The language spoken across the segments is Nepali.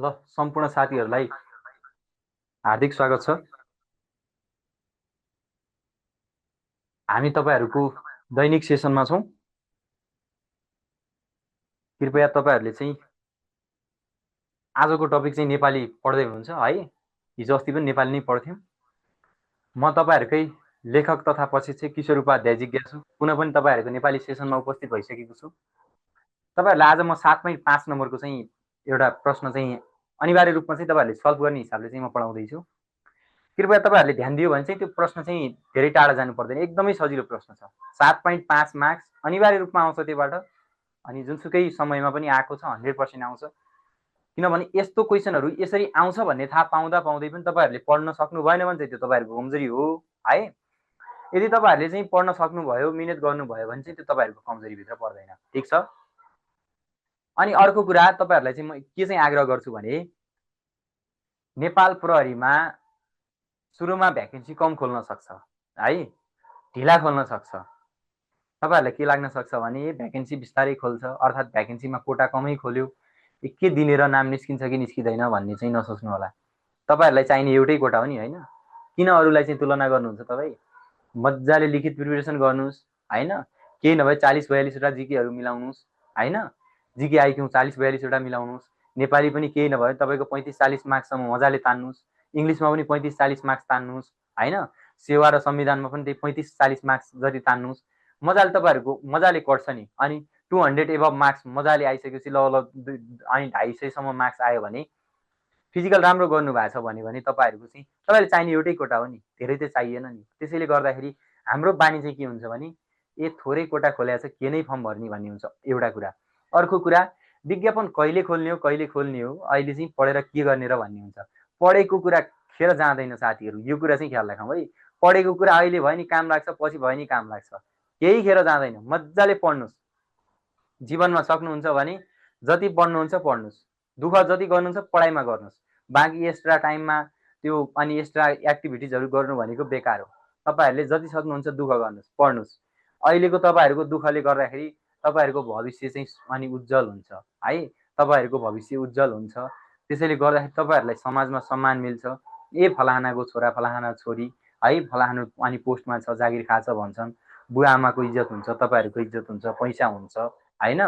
ल सम्पूर्ण साथीहरूलाई हार्दिक स्वागत छ। हामी तपाईहरूको दैनिक सेसनमा छौँ। कृपया तपाईहरूले चाहिँ आजको टपिक चाहिँ नेपाली पढ्दै हुनुहुन्छ है। हिजो अस्ति पनि नेपाली नै पढ्थ्यौँ। म तपाईँहरूकै लेखक तथा प्रशिक्षक किशोर उपाध्याय जिज्ञासु पुनः पनि तपाईँहरूको नेपाली सेसनमा उपस्थित भइसकेको छु। तपाईँहरूलाई आज म 7.5 नम्बरको चाहिँ एउटा प्रश्न चाहिँ अनिवार्य रूपमा चाहिँ तपाईँहरूले सल्भ गर्ने हिसाबले चाहिँ म पढाउँदैछु। कृपया तपाईँहरूले ध्यान दियो भने चाहिँ त्यो प्रश्न चाहिँ धेरै टाढा जानु पर्दैन, एकदमै सजिलो प्रश्न छ। 7.5 मार्क्स अनिवार्य रूपमा आउँछ त्योबाट, अनि जुनसुकै समयमा पनि आएको छ 100% आउँछ। किनभने यस्तो क्वेसनहरू यसरी आउँछ भन्ने थाहा पाउँदा पाउँदै पनि तपाईँहरूले पढ्न सक्नु भएन भने चाहिँ त्यो तपाईँहरूको कमजोरी हो है। यदि तपाईँहरूले चाहिँ पढ्न सक्नुभयो, मिहिनेत गर्नुभयो भने चाहिँ त्यो तपाईँहरूको कमजोरीभित्र पर्दैन, ठिक छ। अनि अर्को कुरा तपाईँहरूलाई चाहिँ म के चाहिँ आग्रह गर्छु भने नेपाल प्रहरीमा सुरुमा भ्याकेन्सी कम खोल्न सक्छ है, ढिला खोल्न सक्छ। तपाईँहरूलाई के लाग्न सक्छ भने भ्याकेन्सी बिस्तारै खोल्छ, अर्थात् भ्याकेन्सीमा कोटा कमै खोल्यो, के दिनेर नाम निस्किन्छ कि निस्किँदैन भन्ने चाहिँ नसोच्नु होला। तपाईँहरूलाई चाहिने एउटै कोटा हो नि होइन। किन अरूलाई चाहिँ तुलना गर्नुहुन्छ तपाईँ? मजाले लिखित प्रिपरेसन गर्नुहोस् होइन। केही नभए 40-42वटा जिकेहरू मिलाउनुहोस् होइन। जिके आइक्यू 40-42वटा मिलाउनुहोस्। नेपाली पनि केही नभए तपाईँको 35-40 मार्क्ससम्म मजाले तान्नुहोस्। इङ्ग्लिसमा पनि 35-40 मार्क्स तान्नुहोस् होइन। सेवा र संविधानमा पनि त्यही 35-40 मार्क्स जति तान्नुहोस्। मजाले तपाईँहरूको मजाले कट्छ नि। अनि 200 एबभ मार्क्स मजाले आइसकेपछि ल अनि 250सम्म मार्क्स आयो भने फिजिकल राम्रो गर्नुभएको छ भने तपाईँहरूको चाहिँ तपाईँले चाहिने एउटै कोटा हो नि, धेरै त चाहिएन नि। त्यसैले गर्दाखेरि हाम्रो बानी चाहिँ के हुन्छ भने थोरै कोटा खोलेको छ, के नै फर्म भर्ने भन्ने हुन्छ एउटा कुरा। अर्को कुरा विज्ञापन कहिले खोल्ने हो अहिले चाहिँ पढेर के गर्ने र भन्ने हुन्छ। पढेको कुरा खेर जाँदैन साथीहरू, यो कुरा चाहिँ ख्याल राखौँ है। पढेको कुरा अहिले भयो नि काम लाग्छ, पछि भयो नि काम लाग्छ, केही खेर जाँदैन। मजाले पढ्नुहोस्। जीवनमा सक्नुहुन्छ भने जति पढ्नुहुन्छ पढ्नुहोस्, दुःख जति गर्नुहुन्छ पढाइमा गर्नुहोस्। बाँकी एक्स्ट्रा टाइममा त्यो अनि एक्स्ट्रा एक्टिभिटिजहरू गर्नु भनेको बेकार हो। तपाईँहरूले जति सक्नुहुन्छ दुःख गर्नुहोस्, पढ्नुहोस्। अहिलेको तपाईँहरूको दुःखले गर्दाखेरि तपाईँहरूको भविष्य चाहिँ अनि उज्जवल हुन्छ है। तपाईँहरूको भविष्य उज्जवल हुन्छ। त्यसैले गर्दाखेरि तपाईँहरूलाई समाजमा सम्मान मिल्छ। फलानाको छोरा फलाना छोरी है, फलानु अनि पोस्टमा छ, जागिर खाछ भन्छन्। बुवा आमाको इज्जत हुन्छ, तपाईँहरूको इज्जत हुन्छ, पैसा हुन्छ होइन।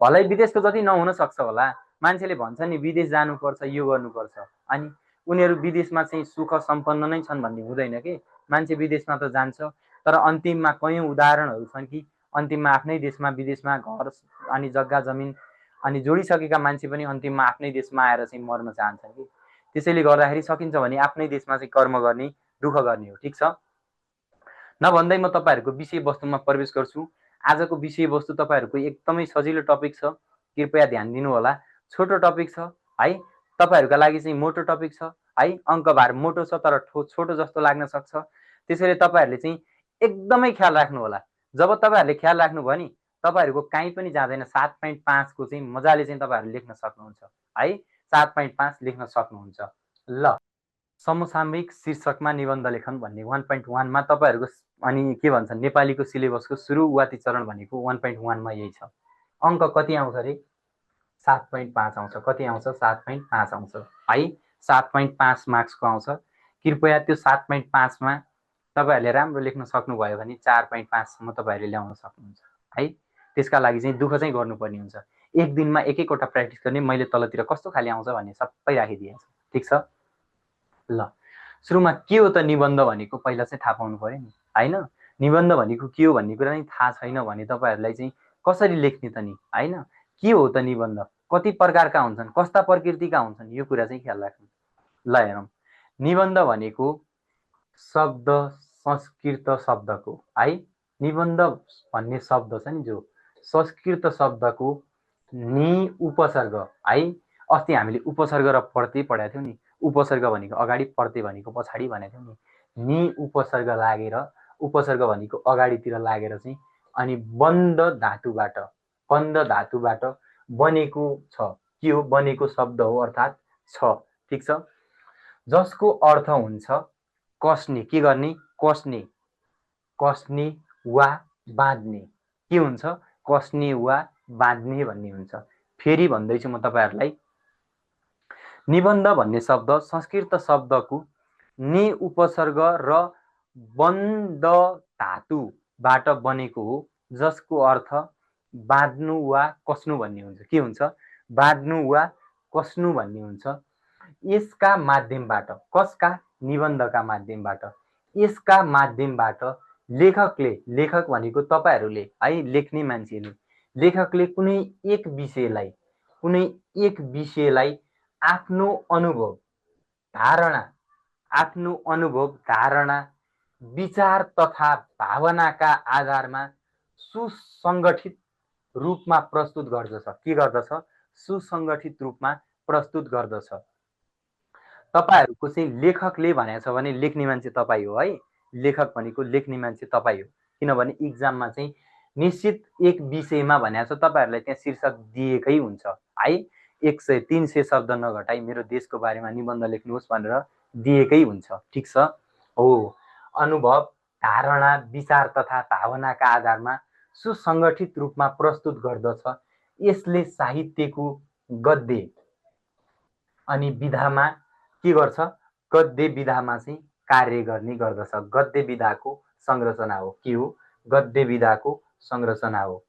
भलै विदेशको जति नहुन सक्छ होला, मान्छेले भन्छ नि विदेश जानुपर्छ, यो गर्नुपर्छ, अनि उनीहरू विदेशमा चाहिँ सुख सम्पन्न नै छन् भन्ने हुँदैन कि। मान्छे विदेशमा त जान्छ, तर अन्तिममा कयौँ उदाहरणहरू छन् कि अन्तिममा आफ्नै देशमा विदेशमा घर अनि जग्गा जमिन अनि जोडिसकेका मान्छे पनि अन्तिममा आफ्नै देशमा आएर चाहिँ मर्न चाहन्छन् कि। त्यसैले गर्दाखेरि सकिन्छ भने आफ्नै देशमा चाहिँ कर्म गर्ने, दुःख गर्ने हो, ठिक छ। नभन्दै म तपाईँहरूको विषयवस्तुमा प्रवेश गर्छु। आजको विषयवस्तु तपाईँहरूको एकदमै सजिलो टपिक छ, कृपया ध्यान दिनु होला। छोटो टपिक छ है, तपाईँहरूका लागि चाहिँ मोटो टपिक छ है। अङ्कभार मोटो छ तर छोटो जस्तो लाग्न सक्छ। त्यसैले तपाईँहरूले चाहिँ एकदमै ख्याल राख्नु होला। जब तपाईँहरूले ख्याल राख्नुभयो नि तपाईँहरूको काहीँ पनि जाँदैन। 7.5 को चाहिँ मजाले चाहिँ तपाईँहरू लेख्न सक्नुहुन्छ है। 7.5 लेख्न सक्नुहुन्छ। ल, समसामयिक शीर्षकमा निबन्ध लेखन भन्ने 1.1मा तपाईँहरूको अनि के भन्छ नेपालीको सिलेबसको सुरुवाती चरण भनेको 1.1मा यही छ। अङ्क कति आउँछ अरे? 7.5 आउँछ। कति आउँछ? 7.5 आउँछ है। 7.5 मार्क्सको आउँछ। कृपया त्यो 7.5मा तपाईँहरूले राम्रो लेख्न सक्नुभयो भने 4.5सम्म तपाईँहरूले ल्याउन सक्नुहुन्छ है। त्यसका लागि चाहिँ दुःख चाहिँ गर्नुपर्ने हुन्छ। एक दिनमा एक-एकवटा प्र्याक्टिस गर्ने। मैले तलतिर कस्तो खाले आउँछ भन्ने सबै राखिदिएको छु, ठिक छ। ल, सुरुमा के हो त निबन्ध भनेको पहिला चाहिँ थाहा पाउनु पर्यो नि होइन। निबन्ध भनेको के हो भन्ने कुरा नै थाहा छैन भने तपाईँहरूलाई चाहिँ कसरी लेख्ने त नि होइन। के हो त निबन्ध, कति प्रकारका हुन्छन्, कस्ता प्रकृतिका हुन्छन्, यो कुरा चाहिँ ख्याल राख्नु। ल हेरौँ, निबन्ध भनेको शब्द संस्कृत शब्दको है। निबन्ध भन्ने शब्द छ नि जो संस्कृत शब्दको नि उपसर्ग है। अस्ति हामीले उपसर्ग र प्रत्यय पढाएको थियौँ नि। उपसर्ग भनेको अगाडि, प्रत्यय भनेको पछाडि भनेको थियौँ नि। नि उपसर्ग लागेर, उपसर्ग भनेको अगाडितिर लागेर चाहिँ अनि बन्द धातुबाट बनेको छ। के हो? बनेको शब्द हो, अर्थात् छ, ठिक छ। जसको अर्थ हुन्छ कस्ने। के गर्ने? कस्ने, कस्ने वा बाँध्ने। के हुन्छ? कस्ने वा बाँध्ने भन्ने हुन्छ। फेरि भन्दैछु म तपाईँहरूलाई, निबन्ध भन्ने शब्द संस्कृत शब्दको नि उपसर्ग र बन्द धातुबाट बनेको हो, जसको अर्थ बाँध्नु वा कस्नु भन्ने हुन्छ। के हुन्छ? बाँध्नु वा कस्नु भन्ने हुन्छ। यसका माध्यमबाट, कसका? निबन्धका माध्यमबाट, यसका माध्यमबाट लेखकले, लेखक भनेको तपाईहरूले है, लेख्ने मान्छेले, लेखकले कुनै एक विषयलाई आफ्नो अनुभव, धारणा, विचार तथा भावनाका आधारमा सुसङ्गठित रूपमा प्रस्तुत गर्दछ। के गर्दछ? सुसङ्गठित रूपमा प्रस्तुत गर्दछ। तपाईहरुको चाहिँ लेखकले भनेको छ भने लेख्ने मान्छे तपाईँ हो है। लेखक भनेको लेख्ने मान्छे तपाईँ हो। किनभने इक्जाममा चाहिँ निश्चित एक विषयमा भनेको छ, तपाईहरुलाई त्यहाँ शीर्षक दिएकै हुन्छ है। 100-300 शब्द नघटाई मेरो देशको बारेमा निबन्ध लेख्नुहोस् भनेर दिएकै हुन्छ। ठिक छ? हो, अनुभव, धारणा, विचार तथा भावनाका आधारमा सुसङ्गठित रूपमा प्रस्तुत गर्दछ। यसले साहित्यको गद्य अनि विधामा के गर्छ? गद्य विधामा चाहिँ कार्य गर्ने गर्दछ। गद्य विधाको संरचना हो। के हो? गद्य विधाको संरचना हो।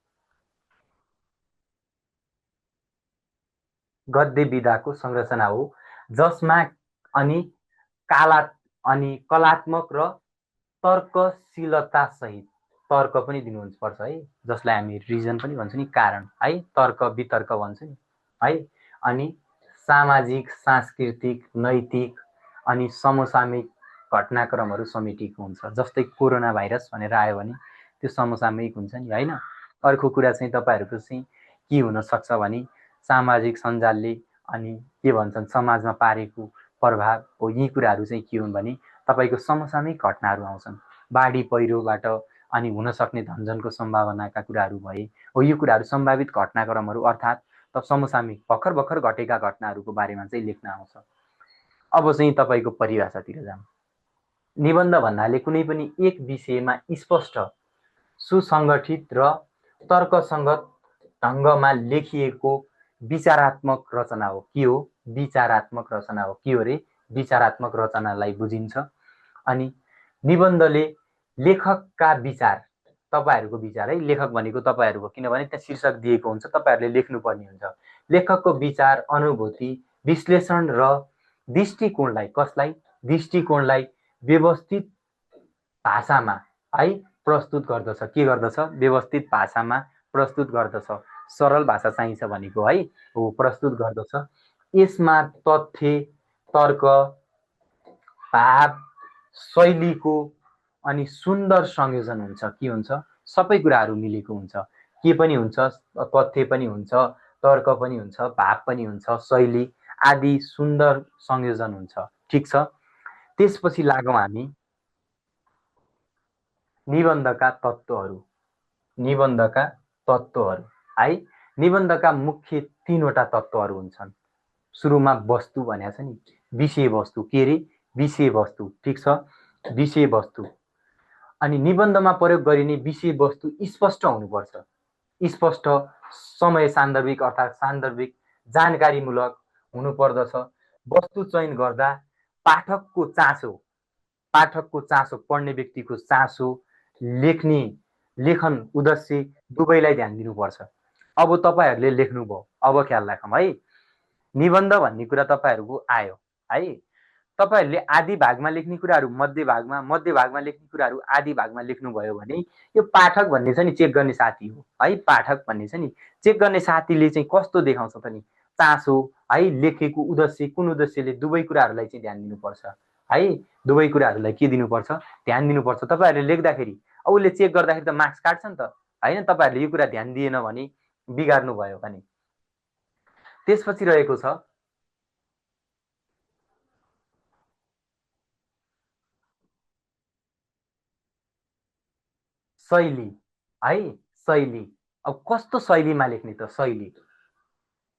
गद्य विधाको संरचना हो, जसमा अनि कलात्मक र तर्कशीलता सहित तर्क पनि दिनुहुन्छ पर्छ है, जसलाई हामी रिजन पनि भन्छौँ नि, कारण है, तर्क वितर्क भन्छ नि है। अनि सामाजिक, सांस्कृतिक, नैतिक अनि समसामयिक घटनाक्रमहरू समेटिएको हुन्छ। जस्तै कोरोना भाइरस भनेर आयो भने त्यो समसामयिक हुन्छ नि हैन। अर्को कुरा चाहिँ तपाईहरुको चाहिँ के हुन सक्छ भने सामाजिक सञ्जालले अनि के भन्छन् समाजमा पारेको प्रभाव हो। यी कुराहरू चाहिँ के हुन् भने तपाईको समसामयिक घटनाहरू आउँछन्। बाढी पहिरोबाट अनि हुन सक्ने धनजनको सम्भावनाका कुराहरू भए हो। यो कुराहरू सम्भावित घटनाक्रमहरू अर्थात् समसामयिक भर्खर घटेका घटनाहरूको बारेमा चाहिँ लेख्न आउँछ। अब चाहिँ तपाईको परिभाषातिर जाउँ। निबन्ध भन्नाले कुनै पनि एक विषयमा स्पष्ट, सुसङ्गठित र तर्कसङ्गत ढङ्गमा लेखिएको विचारात्मक रचना हो। के हो? विचारात्मक रचना हो। के हो रे? विचारात्मक रचनालाई बुझिन्छ। अनि निबन्धले लेखकका विचार, तपाईहरुको विचार है, लेखक भनेको तपाईहरु हो, किनभने त्यहाँ शीर्षक दिएको हुन्छ, तपाईहरुले लेख्नुपर्ने हुन्छ। लेखकको विचार, अनुभूति, विश्लेषण र दृष्टिकोणलाई, कसलाई? दृष्टिकोणलाई व्यवस्थित भाषामा है प्रस्तुत गर्दछ। के गर्दछ? व्यवस्थित भाषामा प्रस्तुत गर्दछ। सरल भाषा चाहिन्छ भनेको है, हो, प्रस्तुत गर्दछ। यसमा तथ्य, तर्क, भाव, शैलीको अनि सुन्दर संयोजन हुन्छ। के हुन्छ? सबै कुराहरू मिलेको हुन्छ। के पनि हुन्छ? तथ्य पनि हुन्छ, तर्क पनि हुन्छ, भाव पनि हुन्छ, शैली आदि सुन्दर संयोजन हुन्छ। ठिक छ? त्यसपछि लागौँ हामी निबन्धका तत्त्वहरू। निबन्धका तत्त्वहरू है। निबन्धका मुख्य 3वटा तत्त्वहरू हुन्छन्। सुरुमा वस्तु भनेको छ नि, विषय वस्तु। के रे? विषय वस्तु। ठिक छ? विषय वस्तु। अनि निबन्धमा प्रयोग गरिने विषय वस्तु स्पष्ट हुनुपर्छ। स्पष्ट, समय सान्दर्भिक अर्थात् सान्दर्भिक, जानकारीमूलक हुनुपर्दछ। वस्तु चयन गर्दा पाठकको चासो, पढ्ने व्यक्तिको चासो, लेखन उद्देश्य दुवैलाई ध्यान दिनुपर्छ। अब तपाईहरुले लेख्नुभयो, अब ख्याल राखौँ है। निबन्ध भन्ने कुरा तपाईहरुको आयो है। तपाईहरुले आदि भागमा लेख्ने कुराहरू मध्य भागमा लेख्ने कुराहरू आदि भागमा लेख्नुभयो भने यो पाठक भन्ने छ नि, चेक गर्ने साथी हो है। पाठक भन्ने छ नि, चेक गर्ने साथीले चाहिँ कस्तो देखाउँछ त नि, चासो है, लेखेको उद्देश्य, कुन उद्देश्यले, दुवै कुराहरूलाई चाहिँ ध्यान दिनुपर्छ है। दुवै कुराहरूलाई के दिनुपर्छ? ध्यान दिनुपर्छ। तपाईहरुले लेख्दाखेरि अब उसले चेक गर्दाखेरि त मार्क्स काट्छ नि त हैन। तपाईहरुले यो कुरा ध्यान दिएन भने बिगार्नु भयो भने। त्यसपछि रहेको छ शैली है। शैली, अब कस्तो शैलीमा लेख्ने त? शैली,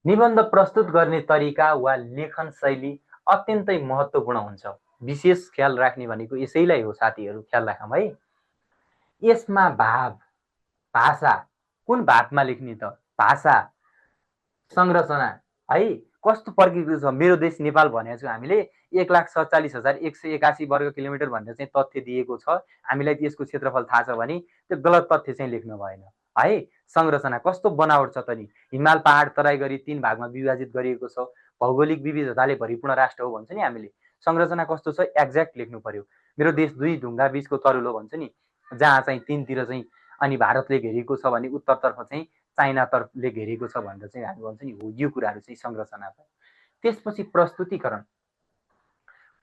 निबन्ध प्रस्तुत गर्ने तरिका वा लेखन शैली अत्यन्तै महत्त्वपूर्ण हुन्छ। विशेष ख्याल राख्ने भनेको यसैलाई हो साथीहरू, ख्याल राखौँ है। यसमा भाव, भाषा, कुन भावमा लेख्ने त? भाषा, संरचना है, कस्तो प्रकृति छ। मेरो देश नेपाल भनेको छु हामीले 1,47,181 वर्ग किलोमिटर भनेर चाहिँ तथ्य दिएको छ। हामीलाई यसको क्षेत्रफल थाहा छ भने त्यो गलत तथ्य चाहिँ लेख्नु भएन है। संरचना कस्तो बनावट छ त नि। हिमाल पहाड तराई गरी 3 भागमा विभाजित गरिएको छ। भौगोलिक विविधताले भरिपूर्ण राष्ट्र हो भन्छ नि हामीले। संरचना कस्तो छ एक्ज्याक्ट लेख्नु पर्यो। मेरो देश 2 ढुङ्गा बीचको तरुलो भन्छ नि, जहाँ चाहिँ 3तिर चाहिँ अनि भारतले घेरेको छ भने उत्तरतर्फ चाहिँ चाइनातर्फले घेरेको छ भनेर चाहिँ हामी भन्छ नि। हो यो कुराहरू चाहिँ संरचना भयो। त्यसपछि प्रस्तुतिकरण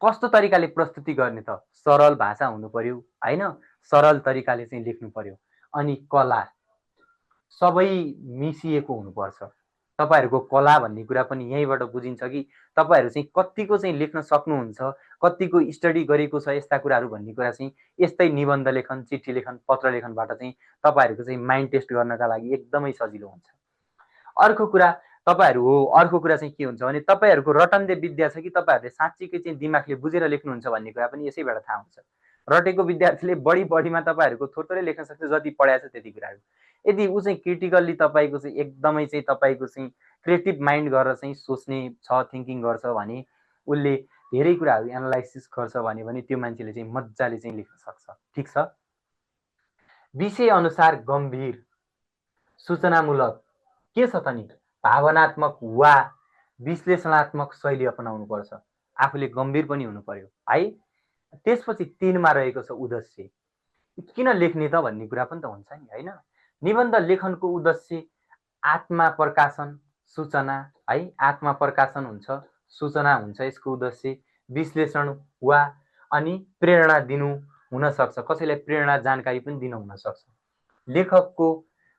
कस्तो तरिकाले प्रस्तुति गर्ने त। सरल भाषा हुनु पर्यो हैन, सरल तरिकाले चाहिँ लेख्नु पर्यो। अनि कला सबै मिसिएको हुनुपर्छ। तपाईहरुको कला भन्ने कुरा पनि यहीँबाट बुझिन्छ कि तपाईहरु चाहिँ कतिको चाहिँ लेख्न सक्नुहुन्छ, कतिको स्टडी गरेको छ यस्ता कुराहरू भन्ने कुरा चाहिँ यस्तै निबन्ध लेखन, चिठी लेखन, पत्र लेखनबाट चाहिँ तपाईहरुको चाहिँ माइन्ड टेस्ट गर्नका लागि एकदमै सजिलो हुन्छ। अर्को कुरा अर्को कुरा चाहिँ के हुन्छ भने तपाईहरुको रटन्डे विद्या छ कि तपाईहरुले साच्चीकै चाहिँ दिमागले बुझेर लेख्नुहुन्छ भन्ने कुरा पनि यसैबाट थाहा हुन्छ। रटेको विद्यार्थीले बढीमा तपाईहरुको थोरै लेख्न सक्छ जति पढाएको छ त्यति कुराहरू। यदि उ चाहिँ क्रिटिकल्ली तपाईको चाहिँ एकदमै चाहिँ तपाईको चाहिँ क्रिएटिभ माइन्ड गरेर चाहिँ सोच्ने छ, थिंकिङ गर्छ भने उले धेरै कुराहरू एनालाइसिस गर्छ भने त्यो मान्छेले चाहिँ मज्जाले चाहिँ लेख्न सक्छ। ठीक छ। विषय अनुसार गम्भीर सूचनामूलक के छ त नि भावनात्मक वा विश्लेषणात्मक शैली अपनाउनु पर्छ। आफूले गम्भीर पनि हुनु पर्यो है। त्यसपछि 3 मा रहेको छ उद्देश्य। किन लेख्ने त भन्ने कुरा पनि त हुन्छ नि हैन। निबन्ध लेखनको उद्देश्य आत्मा प्रकाशन सूचना है, आत्मा प्रकाशन हुन्छ, सूचना हुन्छ यसको उद्देश्य, विश्लेषण वा अनि प्रेरणा दिनु हुन सक्छ। कसैलाई प्रेरणा जानकारी पनि दिन हुन सक्छ। लेखकको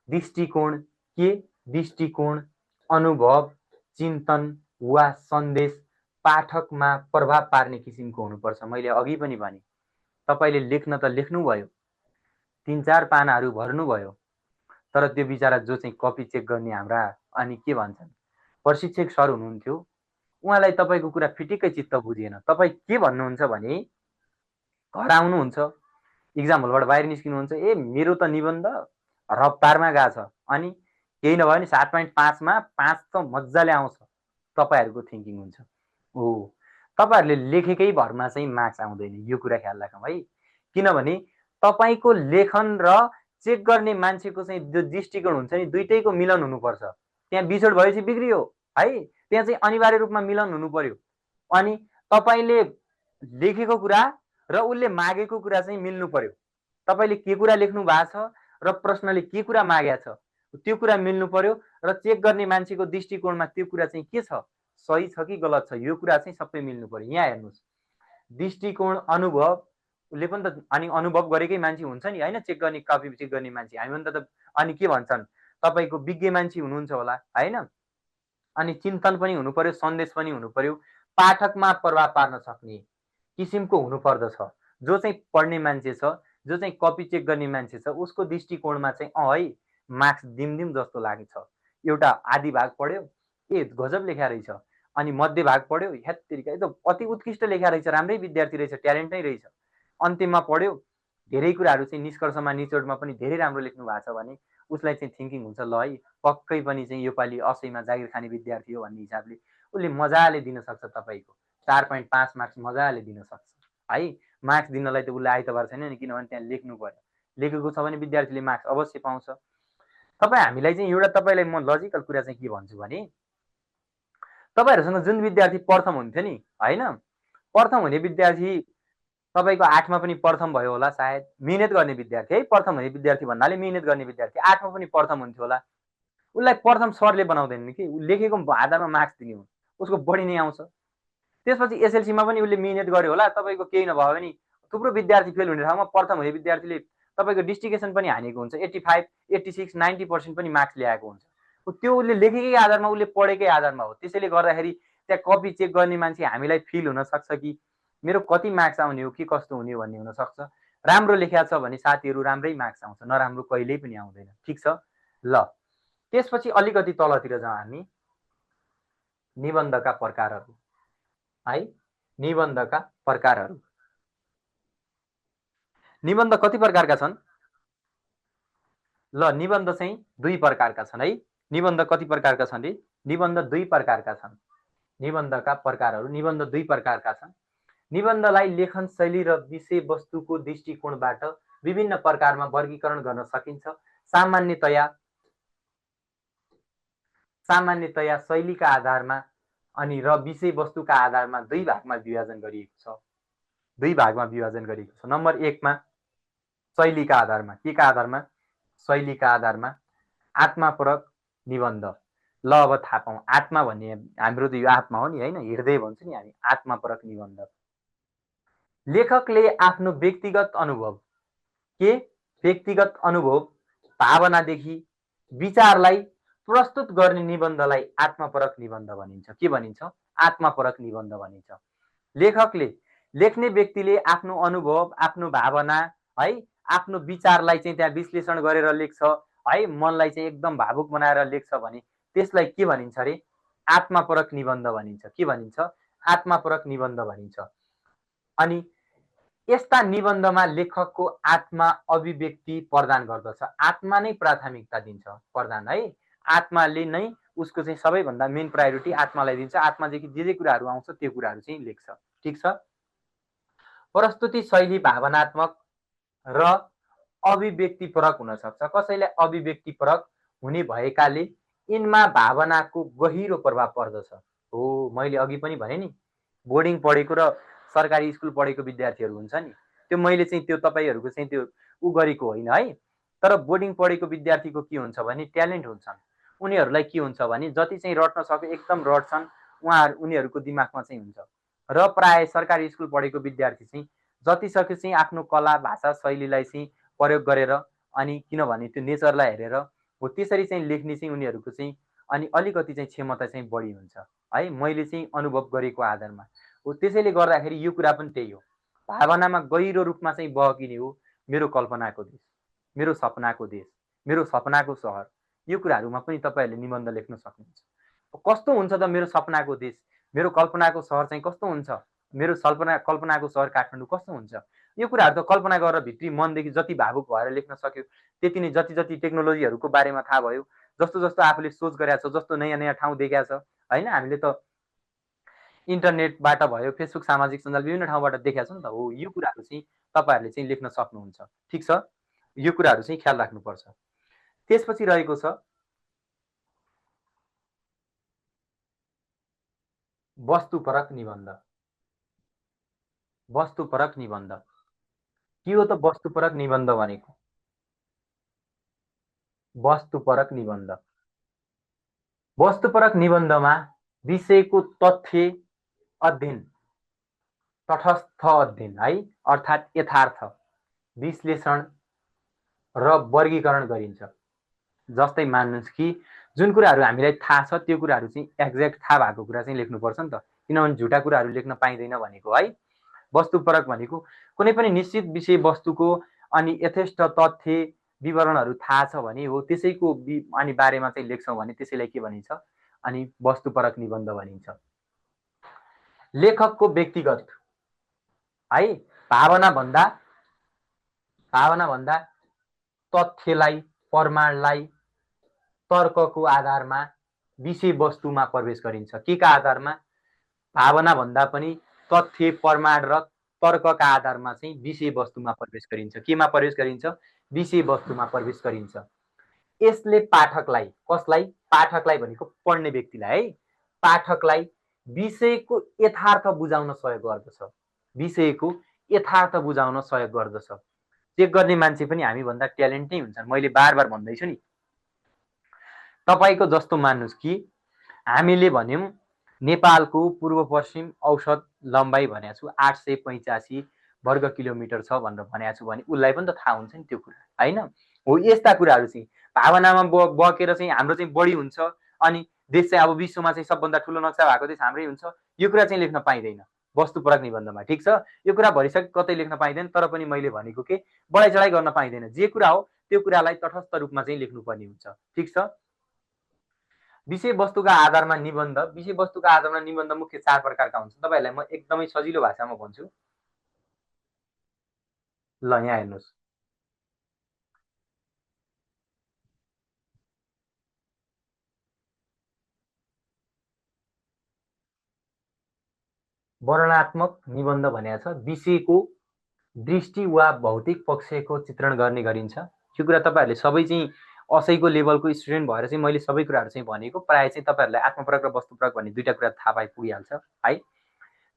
दृष्टिकोण के, दृष्टिकोण अनुभव चिन्तन वा सन्देश पाठकमा प्रभाव पार्ने किसिमको हुनुपर्छ। मैले अघि पनि भने तपाईले लेख्न त लेख्नुभयो, 3-4 पानाहरू भर्नुभयो, तर त्यो बिचारा जो चाहिँ कपी चेक गर्ने हाम्रा अनि के भन्छन् प्रशिक्षक सर हुनुहुन्थ्यो, उहाँलाई तपाईको कुरा फिटिक्कै चित्त बुझिएन। तपाई के भन्नुहुन्छ भने घर आउनुहुन्छ, इक्जाम हलबाट बाहिर निस्किनुहुन्छ, ए मेरो त निबन्ध रफ्तारमा गएको छ अनि केही नभए नि 7.5 मा 5 त मज्जाले आउँछ तपाईहरुको थिंकिङ हुन्छ। ओ तपाईहरुले लेखेकै भरमा चाहिँ मार्क्स आउँदैन, यो कुरा ख्याल राखौं है। किनभने तपाईको लेखन र चेक गर्ने मान्छेको चाहिँ जो दृष्टिकोण हुन्छ नि दुईटैको मिलन हुनुपर्छ। त्यहाँ बिछोड भएपछि बिग्रियो है। त्यहाँ चाहिँ अनिवार्य रूपमा मिलन हुनु पर्यो। अनि तपाईले लेखेको कुरा र उले मागेको कुरा चाहिँ मिल्नु पर्यो। तपाईले के कुरा लेख्नु भएको छ र प्रश्नले के कुरा मागेको छ त्यो कुरा मिल्नु पर्यो र चेक गर्ने मान्छेको दृष्टिकोणमा त्यो कुरा चाहिँ के छ, सही छ कि गलत छ, यो कुरा चाहिँ सबै मिल्नु पर्यो। यहाँ हेर्नुस् दृष्टिकोण अनुभव उले पनि त अनि अनुभव गरेकै मान्छे हुन्छ नि हैन, चेक गर्ने कपी चेक गर्ने मान्छे हामी पनि त अनि के भन्छन् तपाईको विज्ञ मान्छे हुनुहुन्छ होला हैन। अनि चिन्तन पनि हुनु पर्यो, सन्देश पनि हुनु पर्यो, पाठकमा प्रभाव पार्न सक्ने किसिमको हुनु पर्दछ। जो चाहिँ पढ्ने मान्छे छ, जो चाहिँ कपी चेक गर्ने मान्छे छ उसको दृष्टिकोणमा चाहिँ है मार्क्स दिम जस्तो लागेछ। एउटा आधी भाग पढ्यो, ए गजब लेखा रहेछ, अनि मध्य भाग पढ्यो, हेत्तेरिका यो त अति उत्कृष्ट लेखा रहेछ, राम्रै विद्यार्थी रहेछ, ट्यालेन्ट नै रहेछ। अन्तिममा पढ्यो धेरै कुराहरू चाहिँ निष्कर्षमा निचोडमा पनि धेरै राम्रो लेख्नु भएको छ भने उसलाई चाहिँ थिंकिङ हुन्छ ल है पक्कै पनि चाहिँ योपालि असैमा जागिर खाने विद्यार्थी हो भन्ने हिसाबले उसले मजाले दिन सक्छ। तपाईको 4.5 मार्क्स मजाले दिन सक्छ है। मार्क्स दिनलाई त उसले आइतबार छैन नि, किनभने त्यहाँ लेख्नु पर्यो। लेखेको छ भने विद्यार्थीले मार्क्स अवश्य पाउँछ। तपाई हामीलाई चाहिँ एउटा तपाईलाई म लजिकल कुरा चाहिँ के भन्छु भने तपाईहरुसँग जुन विद्यार्थी प्रथम हुन्थ्यो नि हैन, प्रथम हुने विद्यार्थी तपाईको 8 मा पनि प्रथम भयो होला सायद, मिहिनेत गर्ने विद्यार्थी है। प्रथम हुने विद्यार्थी भन्नाले मिहिनेत गर्ने विद्यार्थी 8 मा पनि प्रथम हुन्थ्यो होला। उसलाई प्रथम सरले बनाउँदैन कि लेखेको आधारमा मार्क्स दिने हो, उसको बढी नै आउँछ। त्यसपछि एसएलसी मा पनि उसले मिहिनेत गर्यो होला, तपाईको केही नभयो भने थुप्रो विद्यार्थी फेल हुने ठाउँमा प्रथम हुने विद्यार्थीले तपाईको डिस्ट्रिक्टेसन पनि हानेको हुन्छ, 85 86 90% पनि मार्क्स ल्याएको हुन्छ। त्यो उसले लेखेकै आधारमा उसले पढेकै आधारमा हो। त्यसैले गर्दाखेरि त्यहाँ कपी चेक गर्ने मान्छे हामीलाई फिल हुन सक्छ कि मेरो कति मार्क्स आउने हो के कस्तो हुने हो भन्ने हुन सक्छ। राम्रो लेख्या छ भने साथीहरु राम्रै मार्क्स आउँछ, नराम्रो कहिल्यै पनि आउँदैन। ठीक छ ल। त्यसपछि अलिकति तलतिर जाउँ हामी, निबन्धका प्रकारहरू है। निबन्धका प्रकारहरू, निबन्ध कति प्रकारका छन् ल? निबन्ध चाहिँ 2 प्रकारका छन् है। निबन्ध कति प्रकारका छन् रे? निबन्ध 2 प्रकारका छन्। निबन्धका प्रकारहरू निबन्ध दुई प्रकारका छन्। निबन्धलाई लेखन शैली र विषयवस्तुको दृष्टिकोणबाट विभिन्न प्रकारमा वर्गीकरण गर्न सकिन्छ। सामान्यतया शैलीका आधारमा अनि र विषयवस्तुका आधारमा दुई भागमा विभाजन गरिएको छ। नम्बर 1 मा शैलीका आधारमा, केका आधारमा? शैलीका आधारमा आत्मपरक निबन्ध। ल अब थाहा पाऊँ, आत्मा भन्ने हाम्रो त यो आत्मा हो नि होइन, हृदय भन्छ नि हामी, आत्मपरक निबन्ध। लेखकले आफ्नो व्यक्तिगत अनुभव भावनादेखि विचारलाई प्रस्तुत गर्ने निबन्धलाई आत्मपरक निबन्ध भनिन्छ। के भनिन्छ? आत्मपरक निबन्ध भनिन्छ। लेखकले, लेख्ने व्यक्तिले आफ्नो अनुभव, आफ्नो भावना है, आफ्नो विचारलाई चाहिँ त्यहाँ विश्लेषण गरेर लेख्छ है, मनलाई चाहिँ एकदम भावुक बनाएर लेख्छ भने त्यसलाई के भनिन्छ अरे? आत्मपरक निबन्ध भनिन्छ। के भनिन्छ? आत्मपरक निबन्ध भनिन्छ। अनि यस्ता निबन्धमा लेखकको आत्मा अभिव्यक्ति प्रदान गर्दछ। आत्मा नै प्राथमिकता दिन्छ, प्रदान है। आत्माले नै उसको चाहिँ सबैभन्दा मेन प्रायोरिटी आत्मालाई दिन्छ। आत्मादेखि जे कुराहरू आउँछ त्यो कुराहरू चाहिँ लेख्छ। ठिक छ। प्रस्तुति शैली भावनात्मक र अभिव्यक्तिपरक हुन सक्छ। कसैलाई अभिव्यक्तिपरक हुने भएकाले यिनमा भावनाको गहिरो प्रभाव पर्दछ। हो, मैले अघि पनि भने नि, बोर्डिङ पढेको र सरकारी स्कुल पढेको विद्यार्थीहरू हुन्छ नि, त्यो मैले चाहिँ त्यो तपाईँहरूको चाहिँ त्यो उ गरेको होइन है। तर बोर्डिङ पढेको विद्यार्थीको के हुन्छ भने ट्यालेन्ट हुन्छन्। उनीहरूलाई के हुन्छ भने जति चाहिँ रट्न सक्यो एकदम रट्छन्, उनीहरूको दिमागमा चाहिँ हुन्छ। र प्राय सरकारी स्कुल पढेको विद्यार्थी चाहिँ जति सक्यो चाहिँ आफ्नो कला भाषा शैलीलाई चाहिँ प्रयोग गरेर अनि किनभने त्यो नेचरलाई हेरेर हो त्यसरी चाहिँ लेख्ने चाहिँ उनीहरूको चाहिँ अनि अलिकति चाहिँ क्षमता चाहिँ बढी हुन्छ है, मैले चाहिँ अनुभव गरेको आधारमा हो। त्यसैले गर्दाखेरि यो कुरा पनि त्यही हो, भावनामा गहिरो रूपमा चाहिँ बहकिने हो मेरो कल्पनाको देश, मेरो सपनाको देश, मेरो सपनाको सहर। यो कुराहरूमा पनि तपाईँहरूले निबन्ध लेख्न सक्नुहुन्छ। कस्तो हुन्छ त मेरो सपनाको देश, मेरो कल्पनाको सहर चाहिँ कस्तो हुन्छ, मेरो कल्पनाको सहर काठमाडौँ कस्तो हुन्छ, यो कुराहरू त कल्पना गरेर भित्री मनदेखि जति भावुक भएर लेख्न सक्यो त्यति नै, जति जति टेक्नोलोजीहरूको बारेमा थाहा भयो, जस्तो जस्तो आफूले सोच गरेको छ, जस्तो नयाँ नयाँ ठाउँ देखाएको छ होइन, हामीले त इन्टरनेटबाट भयो, फेसबुक, सामाजिक सञ्जाल विभिन्न ठाउँबाट देखाएको छ नि त। हो, यो कुराहरू चाहिँ तपाईँहरूले चाहिँ लेख्न सक्नुहुन्छ। ठिक छ, यो कुराहरू चाहिँ ख्याल राख्नुपर्छ। त्यसपछि रहेको छ वस्तुपरक निबन्ध। वस्तुपरक निबन्ध के हो त वस्तुपरक निबन्ध भनेको? वस्तुपरक निबन्ध, वस्तुपरक निबन्धमा विषयको तथ्य अध्ययन, तटस्थ अध्ययन है, अर्थात् यथार्थ विश्लेषण र वर्गीकरण गरिन्छ। जस्तै मान्नुहोस् कि जुन कुराहरू हामीलाई थाहा छ त्यो कुराहरू चाहिँ एक्ज्याक्ट थाहा भएको कुरा चाहिँ लेख्नुपर्छ नि त, किनभने झुटा कुराहरू लेख्न पाइँदैन भनेको है। वस्तुपरक भनेको कुनै पनि निश्चित विषय वस्तुको अनि यथेष्ट तथ्य विवरणहरू थाहा छ भने हो त्यसैको अनि बारेमा चाहिँ लेख्छौँ भने त्यसैलाई के भनिन्छ? अनि वस्तुपरक निबन्ध भनिन्छ। लेखकको व्यक्तिगत है भावना भन्दा तथ्यलाई, प्रमाणलाई तर्कको आधारमा विषयवस्तुमा प्रवेश गरिन्छ। के का आधारमा? भावना भन्दा पनि तथ्य, प्रमाण र तर्कका आधारमा चाहिँ विषयवस्तुमा प्रवेश गरिन्छ। केमा प्रवेश गरिन्छ? विषयवस्तुमा प्रवेश गरिन्छ। यसले पाठकलाई, कसलाई? पाठकलाई भनेको पढ्ने व्यक्तिलाई है, पाठकलाई विषयको यथार्थ बुझाउन सहयोग गर्दछ। विषयको यथार्थ बुझाउन सहयोग गर्दछ। चेक गर्ने मान्छे पनि हामीभन्दा ट्यालेन्ट नै हुन्छन्। मैले बार बार भन्दैछु नि, तपाईँको जस्तो मान्नुहोस् कि हामीले भन्यौँ नेपालको पूर्व पश्चिम औसत लम्बाइ भनेको छु 885 वर्ग किलोमिटर छ भनेर भनेको छु भने उसलाई पनि त थाहा हुन्छ नि त्यो कुरा होइन। हो, यस्ता कुराहरू चाहिँ भावनामा बकेर चाहिँ हाम्रो चाहिँ बढी हुन्छ अनि देश चाहिँ अब विश्वमा चाहिँ सबभन्दा ठुलो नक्सा भएको देश हाम्रै हुन्छ, यो कुरा चाहिँ लेख्न पाइँदैन वस्तुपरक निबन्धमा। ठिक छ, यो कुरा भरिसक्यो, कतै लेख्न पाइँदैन। तर पनि मैले भनेको के, बढाइ चढाइ गर्न पाइँदैन। जे कुरा हो त्यो कुरालाई तटस्थ रूपमा चाहिँ लेख्नुपर्ने हुन्छ। ठिक छ। विषयवस्तुका आधारमा निबन्ध, विषयवस्तुका आधारमा निबन्ध मुख्य 4 प्रकारका हुन्छन्। तपाईँहरूलाई म एकदमै सजिलो भाषामा भन्छु। ल यहाँ हेर्नुहोस्, वर्णनात्मक निबन्ध भनेको छ विषयको दृष्टि वा भौतिक पक्षको चित्रण गर्ने गरिन्छ। यो कुरा तपाईहरुले सबै चाहिँ असैको लेभलको स्टुडेन्ट भएर चाहिँ मैले सबै कुराहरु चाहिँ भनेको प्राय चाहिँ तपाईहरुलाई आत्मपरक र वस्तुपरक भन्ने दुईटा कुरा थाहा पाइ पुगिहाल्छ है।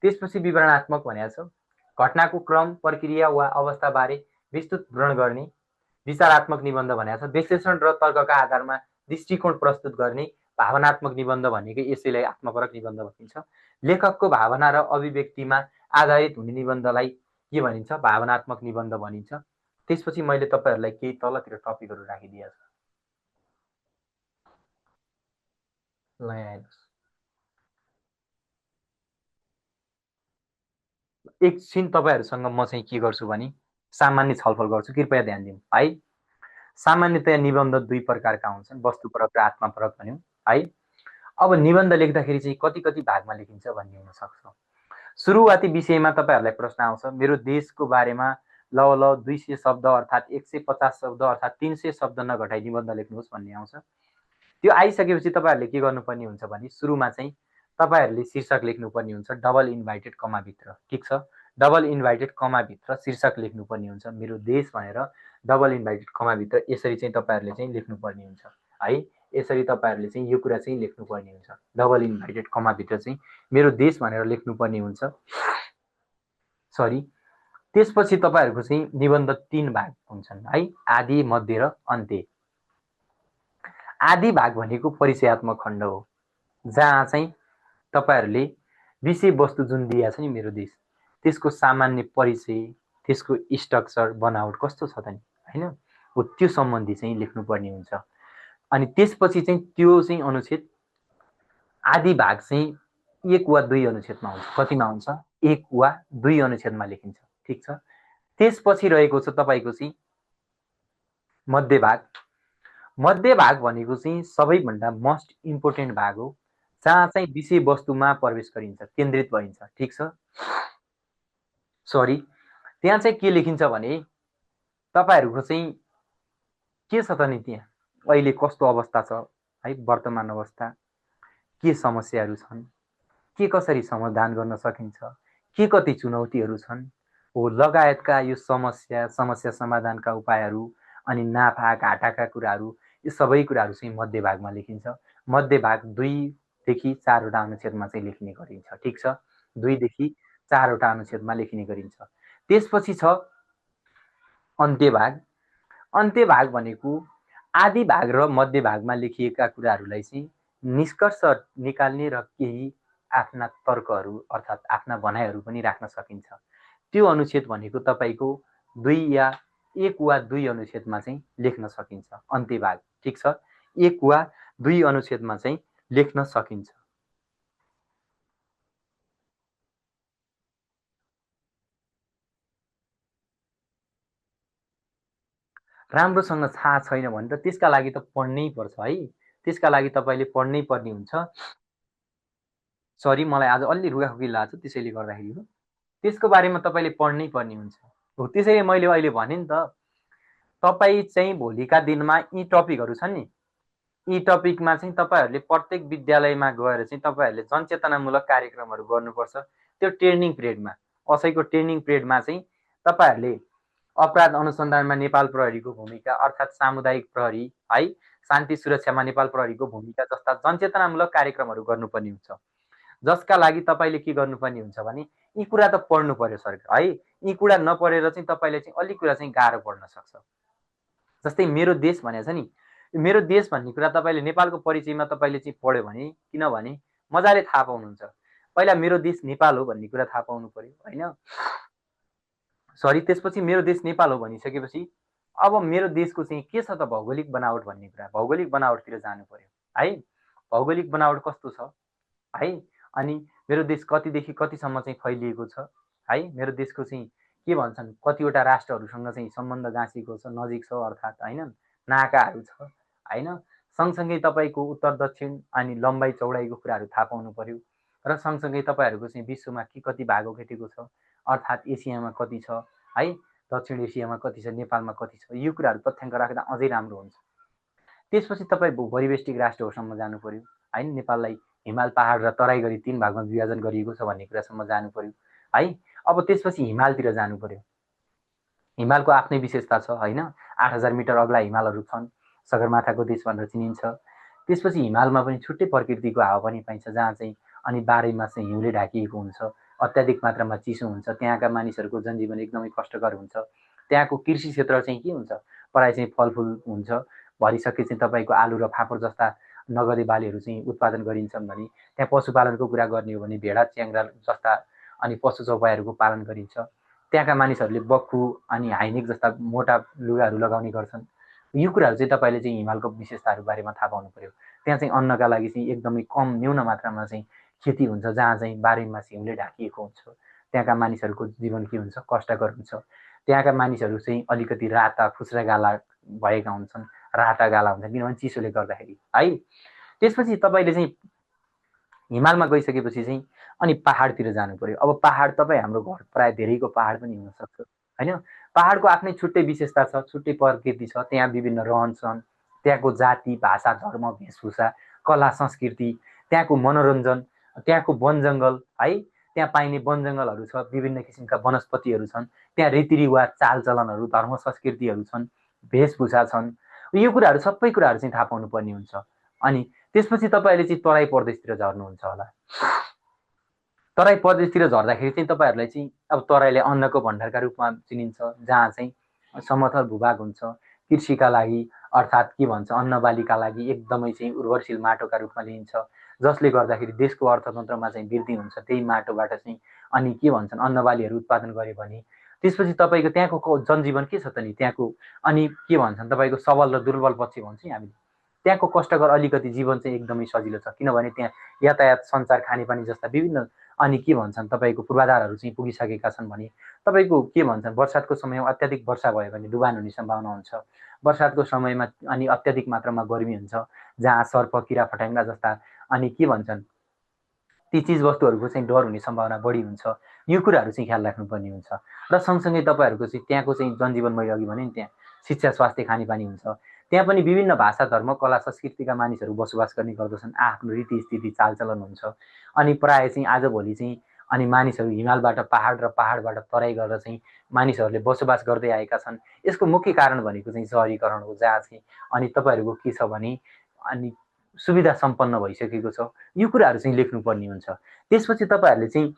त्यसपछि विवरणात्मक भनेको छ घटनाको क्रम, प्रक्रिया वा अवस्थाबारे विस्तृत वर्णन गर्ने। विचारात्मक निबन्ध भनेको छ विश्लेषण र तर्कका आधारमा दृष्टिकोण प्रस्तुत गर्ने। भावनात्मक निबन्ध भनेको यसैलाई आत्मपरक निबन्ध भनिन्छ। लेखकको भावना र अभिव्यक्तिमा आधारित हुने निबन्धलाई के भनिन्छ? भावनात्मक निबन्ध भनिन्छ। त्यसपछि मैले तपाईहरुलाई केही तलतिर टपिकहरु राखिदिएको छु। ल हेर्नुस्, एकछिन तपाईहरुसँग म चाहिँ के गर्छु भने सामान्य छलफल गर्छु, कृपया ध्यान दिनु है। सामान्यतया निबन्ध दुई प्रकारका हुन्छन्, वस्तुपरक र आत्मपरक भन्यौं है। अब निबन्ध लेख्दाखेरि चाहिँ कति कति भागमा लेखिन्छ भन्ने हुन सक्छ। सुरुवाती विषयमा तपाईहरुलाई प्रश्न आउँछ मेरो देशको बारेमा ल 200 शब्द अर्थात् 150 शब्द अर्थात् 300 शब्द नघटाई निबन्ध लेख्नुहोस् भन्ने आउँछ। त्यो आइसकेपछि तपाईहरुले के गर्नुपर्ने हुन्छ भने सुरुमा चाहिँ तपाईहरुले शीर्षक लेख्नुपर्ने हुन्छ डबल इन्भाइटेड कमा भित्र। ठीक छ, डबल इन्भाइटेड कमा भित्र शीर्षक लेख्नुपर्ने हुन्छ मेरो देश भनेर डबल इन्भाइटेड कमा भित्र। यसरी चाहिँ तपाईहरुले चाहिँ लेख्नुपर्ने हुन्छ है। यसरी तपाईहरुले चाहिँ यो कुरा चाहिँ लेख्नुपर्ने हुन्छ डबल इन्भाइटेड कमा भित्र चाहिँ मेरो देश भनेर लेख्नुपर्ने हुन्छ। सरी, त्यसपछि तपाईहरुको चाहिँ निबन्ध तीन भाग हुन्छन् है, आदि, मध्य र अन्त्य। आदि भाग भनेको परिचयात्मक खण्ड हो, जहाँ चाहिँ तपाईहरुले विषय वस्तु जुन दिया छ नि मेरो देश, त्यसको सामान्य परिचय, त्यसको स्ट्रक्चर बनावट कस्तो छ त नि हैन, हो त्यो सम्बन्धी चाहिँ लेख्नुपर्ने हुन्छ। अनि त्यसपछि चाहिँ त्यो चाहिँ अनुच्छेद आदि भाग चाहिँ 1 वा 2 अनुच्छेदमा हुन्छ। कतिमा हुन्छ? 1 वा 2 अनुच्छेदमा लेखिन्छ। ठीक छ, त्यसपछि रहेको छ तपाईको चाहिँ मध्य भाग। मध्य भाग भनेको चाहिँ सबैभन्दा मोस्ट इम्पोर्टेन्ट भाग हो, जहाँ चाहिँ विषय वस्तुमा प्रवेश गरिन्छ, केन्द्रित भइन्छ। ठीक छ, सरी, त्यहाँ चाहिँ के लेखिन्छ भने तपाईहरुको चाहिँ के छ त नि त्यहाँ अहिले कस्तो अवस्था छ है, वर्तमान अवस्था, के समस्याहरू छन्, के कसरी समाधान गर्न सकिन्छ, के कति चुनौतीहरू छन् हो लगायतका यो समस्या समाधानका उपायहरू अनि नाफा घाटाका कुराहरू, यो सबै कुराहरू चाहिँ मध्य भागमा लेखिन्छ। मध्य भाग 2 देखि 4 वटा अनुच्छेदमा चाहिँ लेखिने गरिन्छ। ठीक छ, 2 देखि 4 वटा अनुच्छेदमा लेखिने गरिन्छ। त्यसपछि छ अन्त्य भाग। अन्त्य भाग भनेको आदि भाग र मध्य भागमा लेखिएका कुराहरूलाई चाहिँ निष्कर्ष निकाल्ने र केही आफ्ना तर्कहरू अर्थात् आफ्ना भनाइहरू पनि राख्न सकिन्छ। त्यो अनुच्छेद भनेको तपाईको 2 या 1 वा 2 अनुच्छेदमा चाहिँ लेख्न सकिन्छ अन्त्य भाग। ठीक छ, 1 वा 2 अनुच्छेदमा चाहिँ लेख्न सकिन्छ। राम्रोसँग थाहा छैन भने त त्यसका लागि त पढ्नै पर्छ है, त्यसका लागि तपाईले पढ्नै पर्ने हुन्छ। सरी, मलाई आज अलि रुगाखुकी लाग्छ, त्यसैले गर्दाखेरि हो, त्यसको बारेमा तपाईले पढ्नै पर्ने हुन्छ हो। त्यसैले मैले अहिले भने नि त तपाई चाहिँ भोलिका दिनमा यी टपिकहरू छन् नि, यी टपिकमा चाहिँ तपाईहरुले प्रत्येक विद्यालयमा गएर चाहिँ तपाईहरुले जनचेतनामूलक कार्यक्रमहरू गर्नुपर्छ। त्यो ट्रेनिङ पिरियडमा, असैको ट्रेनिङ पिरियडमा चाहिँ तपाईहरुले अपराध अनुसन्धानमा नेपाल प्रहरीको भूमिका अर्थात् सामुदायिक प्रहरी है, शान्ति सुरक्षामा नेपाल प्रहरीको भूमिका जस्ता जनचेतनामूलक कार्यक्रमहरू गर्नुपर्ने हुन्छ। जसका लागि तपाईले के गर्नुपर्ने हुन्छ भने यी कुरा त पढ्नु पर्यो सर है। यी कुरा नपढेर चाहिँ तपाईले चाहिँ अलि कुरा चाहिँ गाह्रो पर्न सक्छ। जस्तै मेरो देश भनेको छ नि, मेरो देश भन्ने कुरा तपाईले नेपालको परिचयमा तपाईले चाहिँ पढ्यो भने, किनभने मजाले थाहा पाउनुहुन्छ। पहिला मेरो देश नेपाल हो भन्ने कुरा थाहा पाउनु पर्यो हैन। सरी, त्यसपछि मेरो देश नेपाल हो भनिसकेपछि अब मेरो देशको चाहिँ के छ त भौगोलिक बनावट भन्ने कुरा, भौगोलिक बनावटतिर जानु पर्यो है। भौगोलिक बनावट कस्तो छ है, अनि मेरो देश कतिदेखि कतिसम्म चाहिँ फैलिएको छ है, मेरो देशको चाहिँ के भन्छन् कतिवटा राष्ट्रहरूसँग चाहिँ सम्बन्ध गाँसिएको छ, नजिक छ अर्थात् हैन, नाकाहरू छ हैन। सँगसँगै तपाईको उत्तर दक्षिण अनि लम्बाइ चौडाइको कुराहरू थाहा पाउनु पर्यो र सँगसँगै तपाईहरुको चाहिँ विश्वमा के कति भाग ओगटेको छ अर्थात् एसियामा कति छ है, दक्षिण एसियामा कति छ, नेपालमा कति छ, यो कुराहरू तथ्याङ्क राख्दा अझै राम्रो हुन्छ। त्यसपछि तपाई भूपरिवेष्टिक राष्ट्रहरूसम्म जानु पर्यो हैन, नेपाललाई हिमाल पहाड र तराई गरी 3 भागमा विभाजन गरिएको छ भन्ने कुरासम्म जानु पर्यो है। अब त्यसपछि हिमालतिर जानु पर्यो। हिमालको आफ्नै विशेषता छ हैन। 8000 मिटर अग्ला हिमालहरू छन्, सगरमाथाको देश भनेर चिनिन्छ। त्यसपछि हिमालमा पनि छुट्टै प्रकृतिको हावापानी पाइन्छ, जहाँ चाहिँ अनि बाह्रैमा चाहिँ हिउँले ढाकिएको हुन्छ, अत्याधिक मात्रामा चिसो हुन्छ, त्यहाँका मानिसहरूको जनजीवन एकदमै कष्टकर हुन्छ। त्यहाँको कृषि क्षेत्र चाहिँ के हुन्छ, प्रायः चाहिँ फलफुल हुन्छ, भरिसके चाहिँ तपाईँको आलु र फापर जस्ता नगदे बालीहरू चाहिँ उत्पादन गरिन्छन् भने त्यहाँ पशुपालनको कुरा गर्ने हो भने भेडा च्याङ्ग्रा जस्ता अनि पशु चौपायाहरूको पालन गरिन्छ। त्यहाँका मानिसहरूले बक्खु अनि हाइनेक जस्ता मोटा लुगाहरू लगाउने गर्छन्। यो कुराहरू चाहिँ तपाईँले चाहिँ हिमालको विशेषताहरू बारेमा थाहा पाउनु पर्यो। त्यहाँ चाहिँ अन्नका लागि चाहिँ एकदमै कम न्यून मात्रामा चाहिँ खेती हुन्छ, जहाँ चाहिँ बाह्रैमास हिउँले ढाकिएको हुन्छ। त्यहाँका मानिसहरूको जीवन के हुन्छ, कष्टकर हुन्छ। त्यहाँका मानिसहरू चाहिँ अलिकति राता फुस्रा गाला भएका हुन्छन्, राता गाला हुन्छन्, किनभने चिसोले गर्दाखेरि है। त्यसपछि तपाईँले चाहिँ हिमालमा गइसकेपछि चाहिँ अनि पहाडतिर जानु पर्यो। अब पहाड तपाईँ हाम्रो घर प्रायः धेरैको पहाड पनि हुनसक्छ होइन। पहाडको आफ्नै छुट्टै विशेषता छ, छुट्टै प्रकृति छ। त्यहाँ विभिन्न रहनसहन, त्यहाँको जाति भाषा धर्म वेशभूषा कला संस्कृति, त्यहाँको मनोरञ्जन, त्यहाँको वन जङ्गल है, त्यहाँ पाइने वन जङ्गलहरू छ, विभिन्न किसिमका वनस्पतिहरू छन्, त्यहाँ रीतिरिवाज चालचलनहरू धर्म संस्कृतिहरू छन्, वेशभूषा छन्। यो कुराहरू सबै कुराहरू चाहिँ थाहा पाउनु पर्ने हुन्छ। अनि त्यसपछि तपाईँहरूले चाहिँ तराई प्रदेशतिर झर्नुहुन्छ होला। तराई प्रदेशतिर झर्दाखेरि चाहिँ तपाईँहरूलाई चाहिँ अब तराईले अन्नको भण्डारका रूपमा चिनिन्छ, जहाँ चाहिँ समथल भूभाग हुन्छ, कृषिका लागि अर्थात् के भन्छ अन्न बालीका लागि एकदमै चाहिँ उर्वरशील माटोका रूपमा लिइन्छ, जसले गर्दाखेरि देशको अर्थतन्त्रमा चाहिँ वृद्धि हुन्छ त्यही माटोबाट चाहिँ। अनि के भन्छन् अन्न बालीहरू उत्पादन गर्यो भने त्यसपछि तपाईँको त्यहाँको जनजीवन के छ त नि, त्यहाँको अनि के भन्छन् तपाईँको सबल र दुर्बल पक्ष भन्छ नि हामीले। त्यहाँको कष्टकर अलिकति जीवन चाहिँ एकदमै सजिलो छ, किनभने त्यहाँ यातायात सञ्चार खानेपानी जस्ता विभिन्न अनि के भन्छन् तपाईँको पूर्वाधारहरू चाहिँ पुगिसकेका छन् भने तपाईँको के भन्छन् वर्षातको समयमा अत्याधिक वर्षा भयो भने डुबान हुने सम्भावना हुन्छ। वर्षातको समयमा अनि अत्याधिक मात्रामा गर्मी हुन्छ, जहाँ सर्प किरा फट्याङ्ग्रा जस्ता अनि के भन्छन् ती चिज वस्तुहरूको चाहिँ डर हुने सम्भावना बढी हुन्छ। यो कुराहरू चाहिँ ख्याल राख्नुपर्ने हुन्छ। र सँगसँगै तपाईँहरूको चाहिँ त्यहाँको चाहिँ जनजीवन मैले अघि भने नि त्यहाँ शिक्षा स्वास्थ्य खानेपानी हुन्छ। त्यहाँ पनि विभिन्न भाषा धर्म कला संस्कृतिका मानिसहरू बसोबास गर्ने गर्दछन्, आफ्नो रीति स्थिति चालचलन हुन्छ। अनि प्रायः चाहिँ आजभोलि चाहिँ अनि मानिसहरू हिमालबाट पहाड र पहाडबाट तराई गरेर चाहिँ मानिसहरूले बसोबास गर्दै आएका छन्। यसको मुख्य कारण भनेको चाहिँ सहरीकरण हो, जहाँ चाहिँ अनि तपाईँहरूको के छ भने अनि सुविधा सम्पन्न भइसकेको छ। यो कुराहरू चाहिँ लेख्नुपर्ने हुन्छ। त्यसपछि तपाईँहरूले चाहिँ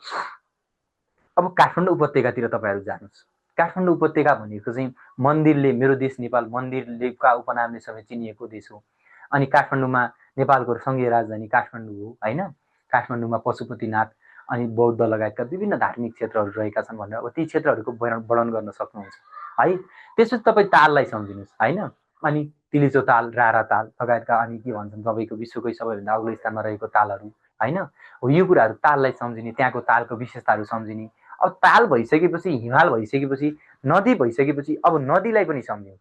अब काठमाडौँ उपत्यकातिर तपाईँहरू जानुहोस्। काठमाडौँ उपत्यका भनेको चाहिँ मन्दिरले, मेरो देश नेपाल मन्दिरलेका उपनामले सबै चिनिएको देश हो। अनि काठमाडौँमा नेपालको सङ्घीय राजधानी काठमाडौँ हो होइन। काठमाडौँमा पशुपतिनाथ अनि बौद्ध लगायतका विभिन्न धार्मिक क्षेत्रहरू रहेका छन् भनेर अब ती क्षेत्रहरूको वर्णन गर्न सक्नुहुन्छ है। त्यसपछि तपाईँ ताललाई सम्झिनुहोस् होइन। अनि तिलिचो ताल, रारा ताल लगायतका अनि के भन्छन् तपाईँको विश्वकै सबैभन्दा अग्लो स्थानमा रहेको तालहरू होइन। हो यो कुराहरू ताललाई सम्झिने, त्यहाँको तालको विशेषताहरू सम्झिने। अब ताल भइसकेपछि, हिमाल भइसकेपछि, नदी भइसकेपछि अब नदीलाई पनि सम्झ्यौँ।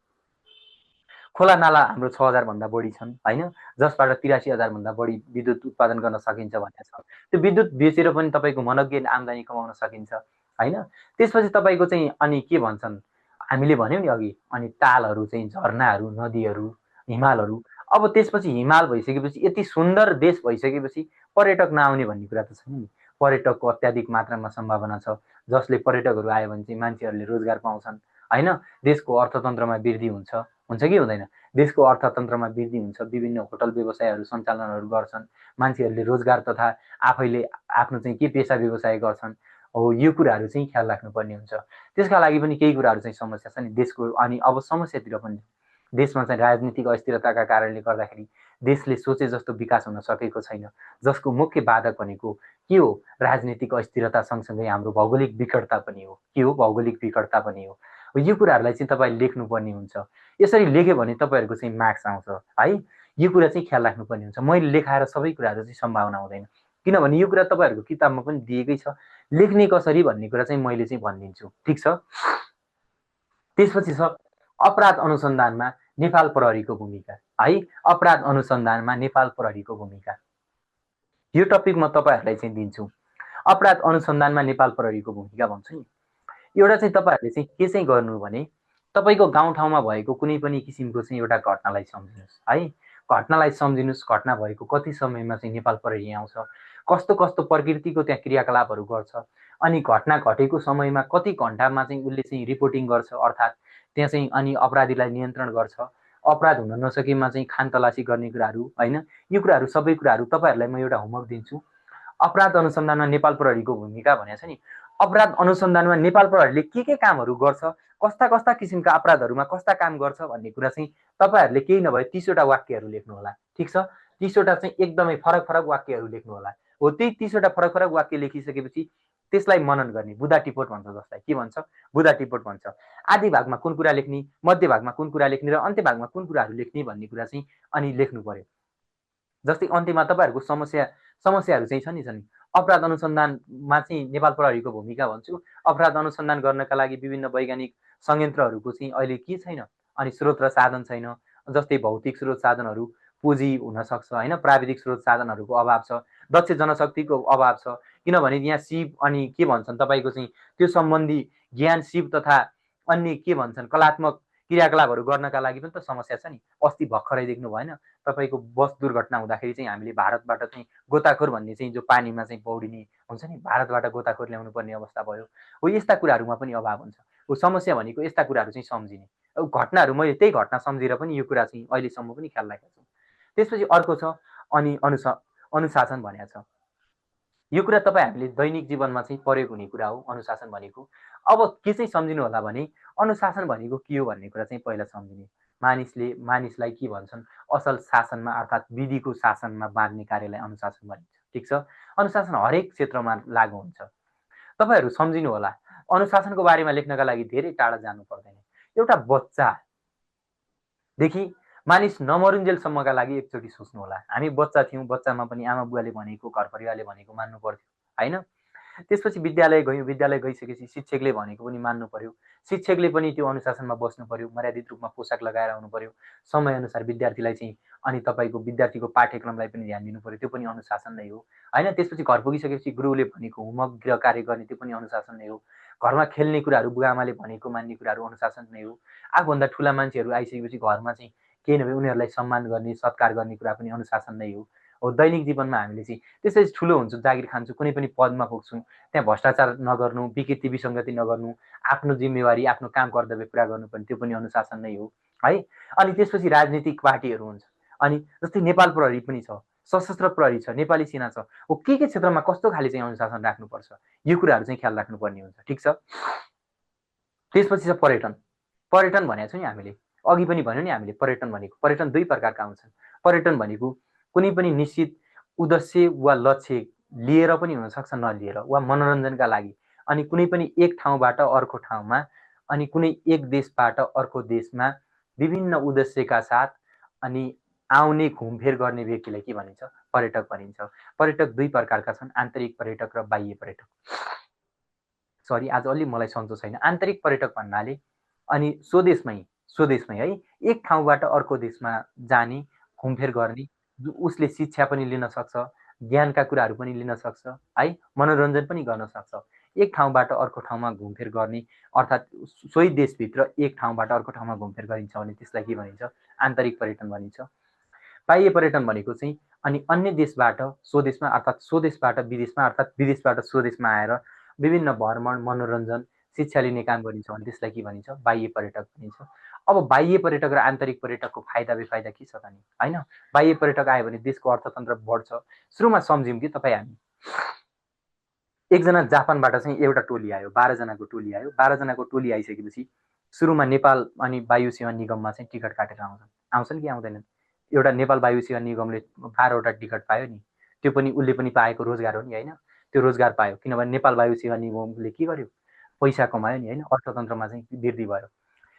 खोला नाला हाम्रो 6000 भन्दा बढी छन् होइन, जसबाट 83,000 भन्दा बढी विद्युत उत्पादन गर्न सकिन्छ भन्ने छ। त्यो विद्युत बेचेर पनि तपाईँको मनग्य आम्दानी कमाउन सकिन्छ होइन। त्यसपछि तपाईँको चाहिँ अनि के भन्छन् हामीले भन्यौँ नि अघि, अनि तालहरू चाहिँ झरनाहरू, नदीहरू, हिमालहरू। अब त्यसपछि हिमाल भइसकेपछि, यति सुन्दर देश भइसकेपछि पर्यटक नआउने भन्ने कुरा त छैन नि। पर्यटकको अत्याधिक मात्रामा सम्भावना छ, जसले पर्यटकहरू आयो भने चाहिँ मान्छेहरूले रोजगार पाउँछन् होइन। देशको अर्थतन्त्रमा वृद्धि हुन्छ कि हुँदैन? देशको अर्थतन्त्रमा वृद्धि हुन्छ, विभिन्न होटल व्यवसायहरू सञ्चालनहरू गर्छन्, मान्छेहरूले रोजगार तथा आफैले आफ्नो चाहिँ के पेसा व्यवसाय गर्छन्। हो यो कुराहरू चाहिँ ख्याल राख्नुपर्ने हुन्छ। त्यसका लागि पनि केही कुराहरू चाहिँ समस्या छ नि देशको। अनि अब समस्यातिर पनि देशमा चाहिँ राजनीतिक अस्थिरताका कारणले गर्दाखेरि देशले सोचे जस्तो विकास हुन सकेको छैन, जसको मुख्य बाधक भनेको के हो? राजनीतिक अस्थिरता सँगसँगै हाम्रो भौगोलिक विकटता पनि हो। के हो? भौगोलिक विकटता पनि हो। यो कुराहरूलाई चाहिँ तपाईँले लेख्नुपर्ने हुन्छ। यसरी लेख्यो भने तपाईँहरूको चाहिँ मार्क्स आउँछ है। यो कुरा चाहिँ ख्याल राख्नुपर्ने हुन्छ। मैले लेखाएर सबै कुराहरू चाहिँ सम्भावना हुँदैन, किनभने यो कुरा तपाईँहरूको किताबमा पनि दिएकै छ। लेख्ने कसरी भन्ने कुरा चाहिँ मैले चाहिँ भनिदिन्छु, ठिक छ। त्यसपछि छ अपराध अनुसन्धानमा नेपाल प्रहरीको भूमिका है। अपराध अनुसन्धानमा नेपाल प्रहरीको भूमिका, यो टपिक म तपाईँहरूलाई चाहिँ दिन्छु। अपराध अनुसन्धानमा नेपाल प्रहरीको भूमिका भन्छु नि। एउटा चाहिँ तपाईँहरूले चाहिँ के चाहिँ गर्नु भने तपाईँको गाउँठाउँमा भएको कुनै पनि किसिमको चाहिँ एउटा घटनालाई सम्झिनुहोस् है। घटनालाई सम्झिनुस्, घटना भएको कति समयमा चाहिँ नेपाल प्रहरी आउँछ, कस्तो कस्तो प्रकृतिको त्यहाँ क्रियाकलापहरू गर्छ, अनि घटना घटेको समयमा कति घन्टामा चाहिँ उसले चाहिँ रिपोर्टिङ गर्छ, अर्थात् त्यहाँ चाहिँ अनि अपराधीलाई नियन्त्रण गर्छ, अपराध हुन नसकेमा चाहिँ खान तलासी गर्ने कुराहरू होइन। यो कुराहरू सबै कुराहरू तपाईँहरूलाई म एउटा होमवर्क दिन्छु। अपराध अनुसन्धानमा नेपाल प्रहरीको भूमिका भनेको छ नि, अपराध अनुसन्धानमा नेपाल प्रहरीले के कामहरू गर्छ, कस्ता कस्ता किसिमका अपराधहरूमा कस्ता काम गर्छ भन्ने कुरा चाहिँ तपाईँहरूले केही नभए 30वटा वाक्यहरू लेख्नु होला। ठिक छ, 30वटा चाहिँ एकदमै फरक फरक वाक्यहरू लेख्नु होला। हो, त्यही 30वटा फरक फरक वाक्य लेखिसकेपछि त्यसलाई मनन गर्ने, बुदा टिपोट भन्छ, जसलाई के भन्छ, बुदा टिपोट भन्छ। आदि भागमा कुन कुरा लेख्ने, मध्य भागमा कुन कुरा लेख्ने र अन्त्य भागमा कुन कुराहरू लेख्ने भन्ने कुरा चाहिँ अनि लेख्नु पर्यो। जस्तै अन्त्यमा तपाईँहरूको समस्याहरू चाहिँ छन्। अपराध अनुसन्धानमा चाहिँ नेपाल प्रहरीको भूमिका भन्छु। अपराध अनुसन्धान गर्नका लागि विभिन्न वैज्ञानिक संयन्त्रहरूको चाहिँ अहिले के छैन, अनि स्रोत र साधन छैन। जस्तै भौतिक स्रोत साधनहरू, पुँजी हुनसक्छ होइन, प्राविधिक स्रोत साधनहरूको अभाव छ, दक्ष जनशक्तिको अभाव छ, किनभने यहाँ सिप अनि के भन्छन् तपाईँको चाहिँ त्यो सम्बन्धी ज्ञान, सिप तथा अन्य के भन्छन् कलात्मक क्रियाकलापहरू गर्नका लागि पनि त समस्या छ नि। अस्ति भर्खरै देख्नु भएन तपाईँको बस दुर्घटना हुँदाखेरि चाहिँ हामीले भारतबाट चाहिँ गोताखोर भन्ने चाहिँ जो पानीमा चाहिँ पौडिने हुन्छ नि, भारतबाट गोताखोर ल्याउनु पर्ने अवस्था भयो। हो, यस्ता कुराहरूमा पनि अभाव हुन्छ। हो, समस्या भनेको यस्ता कुराहरू चाहिँ सम्झिने। अब घटनाहरू मैले त्यही घटना सम्झेर पनि यो कुरा चाहिँ अहिलेसम्म पनि ख्याल राखेको छु। त्यसपछि अर्को छ अनि अनुशासन भनेको छ। यो कुरा तपाईँ हामीले दैनिक जीवनमा चाहिँ प्रयोग हुने कुरा हो अनुशासन भनेको। अब के चाहिँ सम्झिनु होला भने अनुशासन भनेको के हो भन्ने कुरा चाहिँ पहिला सम्झिने। मानिसलाई के भन्छन्, असल शासनमा अर्थात् विधिको शासनमा बाँध्ने कार्यलाई अनुशासन भनिन्छ। ठिक छ, अनुशासन हरेक क्षेत्रमा लागू हुन्छ। तपाईँहरू सम्झिनु होला, अनुशासनको बारेमा लेख्नका लागि धेरै टाढा जानु पर्दैन। एउटा बच्चादेखि मानिस नमरुन्जेलसम्मका लागि एकचोटि सोच्नु होला। हामी बच्चा थियौँ, बच्चामा पनि आमा बुवाले भनेको, घर परिवारले भनेको मान्नु पर्थ्यो होइन। त्यसपछि विद्यालय गयौँ, विद्यालय गइसकेपछि शिक्षकले भनेको पनि मान्नु पर्यो। शिक्षकले पनि त्यो अनुशासनमा बस्नु पर्यो, मर्यादित रूपमा पोसाक लगाएर आउनु पर्यो, समयअनुसार विद्यार्थीलाई चाहिँ अनि तपाईँको विद्यार्थीको पाठ्यक्रमलाई पनि ध्यान दिनु पर्यो, त्यो पनि अनुशासन नै हो होइन। त्यसपछि घर पुगिसकेपछि गुरुले भनेको होमवर्क गृह कार्य गर्ने, त्यो पनि अनुशासन नै हो। घरमा खेल्ने कुराहरू बुवाआमाले भनेको मान्ने कुराहरू अनुशासन नै हो। आफूभन्दा ठुला मान्छेहरू आइसकेपछि घरमा चाहिँ केही नभए उनीहरूलाई सम्मान गर्ने, सत्कार गर्ने कुरा पनि अनुशासन नै हो। हो, दैनिक जीवनमा हामीले चाहिँ त्यसरी ठुलो हुन्छु, जागिर खान्छु, कुनै पनि पदमा पुग्छौँ, त्यहाँ भ्रष्टाचार नगर्नु, विकृति विसङ्गति नगर्नु, आफ्नो जिम्मेवारी आफ्नो काम कर्तव्य पुरा गर्नुपर्ने, त्यो पनि अनुशासन नै हो है। अनि त्यसपछि राजनीतिक पार्टीहरू हुन्छ। अनि जस्तै नेपाल प्रहरी पनि छ, सशस्त्र प्रहरी छ, नेपाली सेना छ। हो, के क्षेत्रमा कस्तो खाले चाहिँ अनुशासन राख्नुपर्छ, यो कुराहरू चाहिँ ख्याल राख्नुपर्ने हुन्छ। ठिक छ, त्यसपछि छ पर्यटन। पर्यटन भनेको छ नि हामीले अघि पनि भन्यो नि, हामीले पर्यटन भनेको, पर्यटन दुई प्रकारका हुन्छन्। पर्यटन भनेको कुनै पनि निश्चित उद्देश्य वा लक्ष्य लिएर पनि हुनसक्छ, नलिएर, वा मनोरञ्जनका लागि, अनि कुनै पनि एक ठाउँबाट अर्को ठाउँमा, अनि कुनै एक देशबाट अर्को देशमा विभिन्न उद्देश्यका साथ अनि आउने घुमफिर गर्ने व्यक्तिलाई के भनिन्छ, पर्यटक भनिन्छ। पर्यटक दुई प्रकारका छन्, आन्तरिक पर्यटक र बाह्य पर्यटक। सरी, आज अलि मलाई सन्चो छैन। आन्तरिक पर्यटक भन्नाले अनि स्वदेशमै है, एक ठाउँबाट अर्को देशमा जाने, घुमफिर गर्ने, उसले शिक्षा पनि लिन सक्छ, ज्ञानका कुराहरू पनि लिन सक्छ है, मनोरञ्जन पनि गर्न सक्छ। एक ठाउँबाट अर्को ठाउँमा घुमफिर गर्ने, अर्थात् सोही देशभित्र एक ठाउँबाट अर्को ठाउँमा घुमफिर गरिन्छ भने त्यसलाई के भनिन्छ, आन्तरिक पर्यटन भनिन्छ। बाह्य पर्यटन भनेको चाहिँ अनि अन्य देशबाट स्वदेशमा, अर्थात् स्वदेशबाट विदेशमा, अर्थात् विदेशबाट स्वदेशमा आएर विभिन्न भ्रमण, मनोरञ्जन, शिक्षा लिने काम गरिन्छ भने त्यसलाई के भनिन्छ, बाह्य पर्यटक भनिन्छ। अब बाह्य पर्यटक र आन्तरिक पर्यटकको फाइदा बेफाइदा के छ त नि होइन। बाह्य पर्यटक आयो भने देशको अर्थतन्त्र बढ्छ। सुरुमा सम्झ्यौँ कि तपाईँ हामी एकजना जापानबाट चाहिँ एउटा टोली आयो, 12 जनाको टोली आयो। 12 जनाको टोली आइसकेपछि सुरुमा नेपाल अनि वायु सेवा निगममा चाहिँ टिकट काटेर आउँछन् कि आउँदैनन्। एउटा नेपाल वायु सेवा निगमले 12वटा टिकट पायो नि, त्यो पनि उसले पनि पाएको रोजगार हो नि होइन। त्यो रोजगार पायो किनभने नेपाल वायु सेवा निगमले के गर्यो, पैसा कमायो नि होइन, अर्थतन्त्रमा चाहिँ वृद्धि भयो।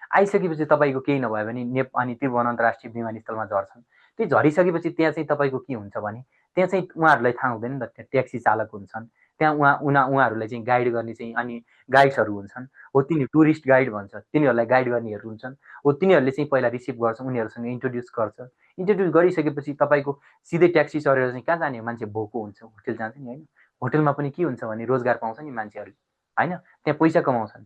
आइसकेपछि तपाईँको केही नभयो भने अनि त्रिभुवन अन्तर्राष्ट्रिय विमानस्थलमा झर्छन्। त्यो झरिसकेपछि त्यहाँ चाहिँ तपाईँको के हुन्छ भने त्यहाँ चाहिँ उहाँहरूलाई थाहा हुँदैन नि त, त्यहाँ ट्याक्सी चालक हुन्छन्, त्यहाँ उहाँहरूलाई चाहिँ गाइड गर्ने चाहिँ अनि गाइड्सहरू हुन्छन्। हो, तिनी टुरिस्ट गाइड भन्छ, तिनीहरूलाई गाइड गर्नेहरू हुन्छन्। हो, तिनीहरूले चाहिँ पहिला रिसिभ गर्छ, उनीहरूसँग इन्ट्रोड्युस गर्छ। इन्ट्रोड्युस गरिसकेपछि तपाईँको सिधै ट्याक्सी चढेर चाहिँ कहाँ जाने, मान्छे भोको हुन्छ, होटेल जान्छ नि होइन। होटेलमा पनि के हुन्छ भने रोजगार पाउँछ नि मान्छेहरूले होइन, त्यहाँ पैसा कमाउँछन्।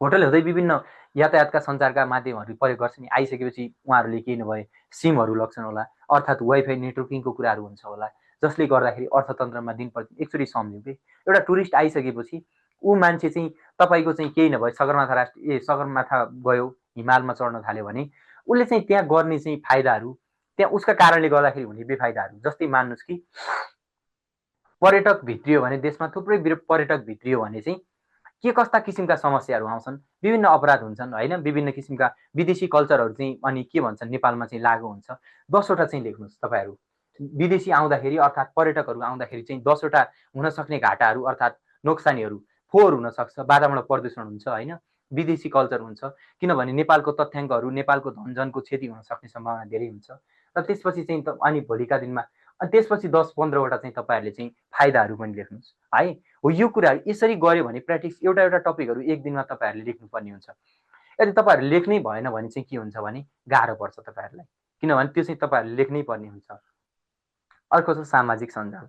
होटल हुँदै विभिन्न यातायातका सञ्चारका माध्यमहरू प्रयोग गर्छ नि, आइसकेपछि उहाँहरूले के नभए सिमहरू लग्छन् होला, अर्थात् वाइफाई नेटवर्किङको कुराहरू हुन्छ होला, जसले गर्दाखेरि अर्थतन्त्रमा दिन प्रतिदिन एकचोटि सम्झ्यौँ कि एउटा टुरिस्ट आइसकेपछि ऊ मान्छे चाहिँ तपाईँको चाहिँ केही नभए सगरमाथा गयो, हिमालमा चढ्न थाल्यो भने उसले चाहिँ त्यहाँ गर्ने चाहिँ फाइदाहरू, त्यहाँ उसका कारणले गर्दाखेरि हुने बेफाइदाहरू, जस्तै मान्नुहोस् कि पर्यटक भित्रियो भने, देशमा थुप्रै पर्यटक भित्रियो भने चाहिँ के कस्ता किसिमका समस्याहरू आउँछन्, विभिन्न अपराध हुन्छन् होइन, विभिन्न किसिमका विदेशी कल्चरहरू चाहिँ अनि के भन्छन् नेपालमा चाहिँ लागु हुन्छ। 10वटा चाहिँ लेख्नुहोस् तपाईँहरू, विदेशी आउँदाखेरि अर्थात् पर्यटकहरू आउँदाखेरि चाहिँ 10वटा हुन सक्ने घाटाहरू अर्थात् नोक्सानीहरू, फोहोर हुनसक्छ, वातावरण प्रदूषण हुन्छ होइन, विदेशी कल्चर हुन्छ, किनभने नेपालको तथ्याङ्कहरू, नेपालको धनजनको क्षति हुन सक्ने सम्भावना धेरै हुन्छ। र त्यसपछि चाहिँ अनि भोलिका दिनमा अनि त्यसपछि 10-15वटा चाहिँ तपाईँहरूले चाहिँ फाइदाहरू पनि लेख्नुहोस् है। हो, यो कुराहरू यसरी गऱ्यो भने प्र्याक्टिस एउटा एउटा टपिकहरू एक दिनमा तपाईँहरूले लेख्नुपर्ने हुन्छ। यदि तपाईँहरू लेख्नै भएन भने चाहिँ के हुन्छ भने गाह्रो पर्छ तपाईँहरूलाई, किनभने त्यो चाहिँ तपाईँहरूले लेख्नै पर्ने हुन्छ। अर्को छ सामाजिक सञ्जाल।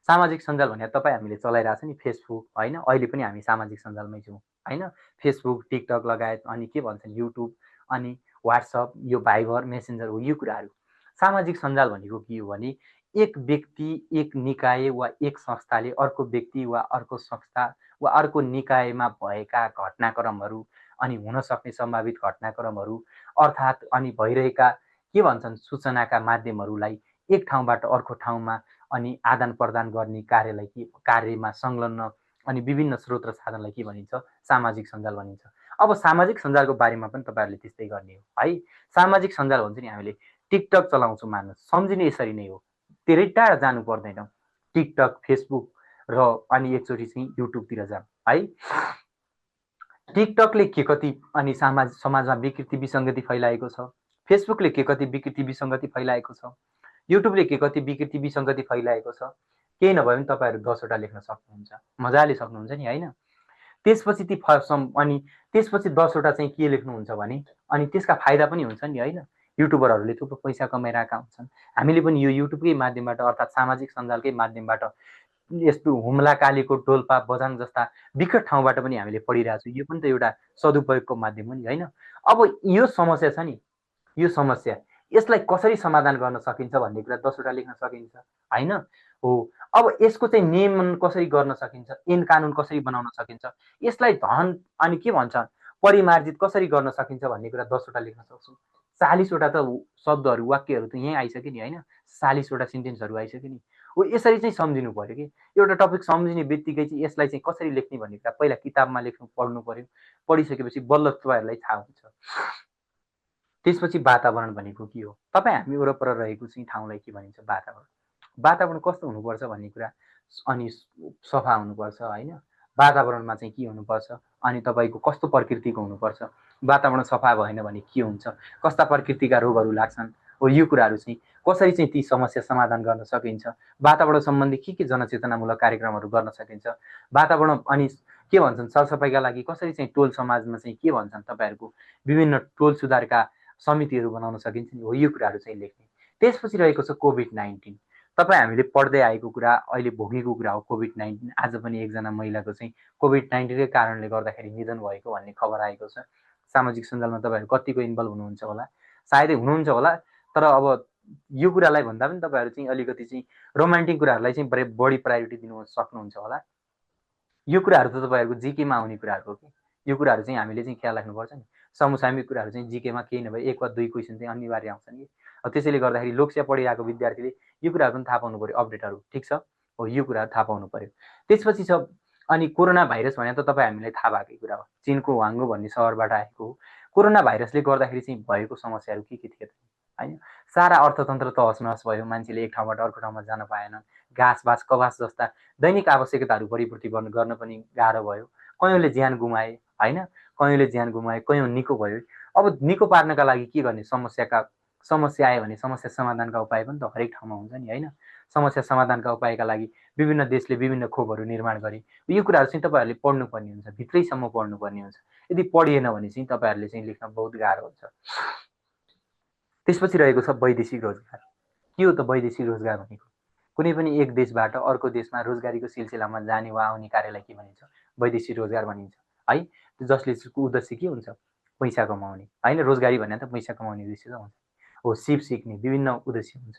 सामाजिक सञ्जाल भने तपाईँ हामीले चलाइरहेको छ नि फेसबुक होइन, अहिले पनि हामी सामाजिक सञ्जालमै छौँ होइन, फेसबुक, टिकटक लगायत अनि के भन्छन् युट्युब अनि व्हाट्सएप, यो भाइबर, मेसेन्जर हो। यो कुराहरू सामाजिक सञ्जाल भनेको के हो भने एक व्यक्ति, एक निकाय वा एक संस्थाले अर्को व्यक्ति वा अर्को संस्था वा अर्को निकायमा भएका घटनाक्रमहरू अनि हुन सक्ने सम्भावित घटनाक्रमहरू अर्थात् अनि भइरहेका के भन्छन् सूचनाका माध्यमहरूलाई एक ठाउँबाट अर्को ठाउँमा अनि आदान प्रदान गर्ने कार्यमा संलग्न अनि विभिन्न स्रोत र साधनलाई के भनिन्छ, सामाजिक सञ्जाल भनिन्छ। अब सामाजिक सञ्जालको बारेमा पनि तपाईँहरूले त्यस्तै गर्ने हो है। सामाजिक सञ्जाल भन्छ नि, हामीले टिकटक चलाउँछौँ मान्नुहोस्, सम्झिने यसरी नै हो, धेरै टाढा जानु पर्दैन, टिकटक, फेसबुक र अनि एकचोटि चाहिँ युट्युबतिर जाऊँ है। टिकटकले के कति अनि समाजमा विकृति विसङ्गति फैलाएको छ, फेसबुकले के कति विकृति विसङ्गति फैलाएको छ, युट्युबले के कति विकृति विसङ्गति फैलाएको छ, केही नभए पनि तपाईँहरू 10वटा लेख्न सक्नुहुन्छ, मजाले सक्नुहुन्छ नि होइन। त्यसपछि त्यसपछि 10वटा चाहिँ के लेख्नुहुन्छ भने अनि त्यसका फाइदा पनि हुन्छ नि होइन। युट्युबरहरूले थुप्रो पैसा कमाइरहेका हुन्छन्, हामीले पनि यो युट्युबकै माध्यमबाट अर्थात् सामाजिक सञ्जालकै माध्यमबाट यस्तो हुम्ला, कालीको, डोल्पा, बझाङ जस्ता विकट ठाउँबाट पनि हामीले पढिरहेको छौँ। यो पनि त एउटा सदुपयोगको माध्यम हो नि होइन। अब यो समस्या छ नि, यो समस्या यसलाई कसरी समाधान गर्न सकिन्छ भन्ने कुरा 10वटा लेख्न सकिन्छ होइन हो। अब यसको चाहिँ नियमन कसरी गर्न सकिन्छ, ऐन कानुन कसरी बनाउन सकिन्छ, यसलाई धन अनि के भन्छ परिमार्जित कसरी गर्न सकिन्छ भन्ने कुरा 10वटा लेख्न सक्छौँ। 40वटा त शब्दहरू, वाक्यहरू त यहीँ आइसक्यो नि होइन, 40वटा सेन्टेन्सहरू आइसक्यो नि हो। यसरी चाहिँ सम्झिनु पर्यो कि एउटा टपिक सम्झिने बित्तिकै चाहिँ यसलाई चाहिँ कसरी लेख्ने भन्ने कुरा पहिला किताबमा लेख्नु पढ्नु पर्यो, पढिसकेपछि बल्ल तपाईँहरूलाई थाहा हुन्छ। त्यसपछि वातावरण भनेको के हो, तपाईँ हामी वरपर रहेको चाहिँ ठाउँलाई के भनिन्छ, वातावरण। वातावरण कस्तो हुनुपर्छ भन्ने कुरा अनि सफा हुनुपर्छ होइन, वातावरणमा चाहिँ के हुनुपर्छ अनि तपाईँको कस्तो प्रकृतिको हुनुपर्छ, वातावरण सफा भएन भने के हुन्छ, कस्ता प्रकृतिका रोगहरू लाग्छन् हो। यो कुराहरू चाहिँ कसरी चाहिँ ती समस्या समाधान गर्न सकिन्छ, वातावरण सम्बन्धी के जनचेतनामूलक कार्यक्रमहरू गर्न सकिन्छ, वातावरण अनि के भन्छन् सरसफाइका लागि कसरी चाहिँ टोल समाजमा चाहिँ के भन्छन् तपाईँहरूको विभिन्न टोल सुधारका समितिहरू बनाउन सकिन्छ नि हो। यो कुराहरू चाहिँ लेख्ने। त्यसपछि रहेको छ कोभिड-19। तपाईँ हामीले पढ्दै आएको कुरा, अहिले भोगेको कुरा हो कोभिड-19। आज पनि एकजना महिलाको चाहिँ कोभिड-19कै कारणले गर्दाखेरि निधन भएको भन्ने खबर आएको छ। सामाजिक सञ्जालमा तपाईँहरू कतिको इन्भल्भ हुनुहुन्छ होला, सायदै हुनुहुन्छ होला, तर अब यो कुरालाई भन्दा पनि तपाईँहरू चाहिँ अलिकति चाहिँ रोमान्टिक कुराहरूलाई चाहिँ बढी प्रायोरिटी दिनु सक्नुहुन्छ होला। यो कुराहरू त तपाईँहरूको जिकेमा आउने कुराहरू हो कि यो कुराहरू चाहिँ हामीले चाहिँ ख्याल राख्नुपर्छ नि। समसामयिक कुराहरू चाहिँ जिकेमा केही नभए 1 वा 2 क्वेसन चाहिँ अनिवार्य आउँछन् कि। त्यसैले गर्दाखेरि लोकसेवा पढिरहेको विद्यार्थीले यो कुराहरू पनि थाहा पाउनु पर्यो, अपडेटहरू ठिक छ हो, यो कुराहरू थाहा पाउनु पर्यो। त्यसपछि छ अनि कोरोना भाइरस भने त तपाईँ हामीलाई थाहा भएकै कुरा हो, चीनको वाङ्गो भन्ने सहरबाट आएको हो। कोरोना भाइरसले गर्दाखेरि चाहिँ भएको समस्याहरू के थिए त होइन। सारा अर्थतन्त्र तहस नहस भयो, मान्छेले एक ठाउँबाट अर्को ठाउँमा जान पाएनन्, घाँस कबास जस्ता दैनिक आवश्यकताहरू परिपूर्ति गर्न पनि गाह्रो भयो, कयौँले ज्यान गुमाए होइन, कयौँले ज्यान गुमाए, कयौँ निको भयो। अब निको पार्नका लागि के गर्ने, समस्या आयो भने समस्या समाधानका उपाय पनि त हरेक ठाउँमा हुन्छ नि होइन। समस्या समाधानका उपायका लागि विभिन्न देशले विभिन्न खोपहरू निर्माण गरे। यो कुराहरू चाहिँ तपाईँहरूले पढ्नुपर्ने हुन्छ, भित्रैसम्म पढ्नुपर्ने हुन्छ। यदि पढिएन भने चाहिँ तपाईँहरूले चाहिँ लेख्न बहुत गाह्रो हुन्छ। त्यसपछि रहेको छ वैदेशिक रोजगार। के हो त वैदेशिक रोजगार भनेको? कुनै पनि एक देशबाट अर्को देशमा रोजगारीको सिलसिलामा जाने वा आउने कार्यलाई के भनिन्छ, वैदेशिक रोजगार भनिन्छ है। जसले उद्देश्य के हुन्छ, पैसा कमाउने होइन, रोजगारी भने त पैसा कमाउने उद्देश्य त हुन्छ हो, सिप सिक्ने विभिन्न उद्देश्य हुन्छ,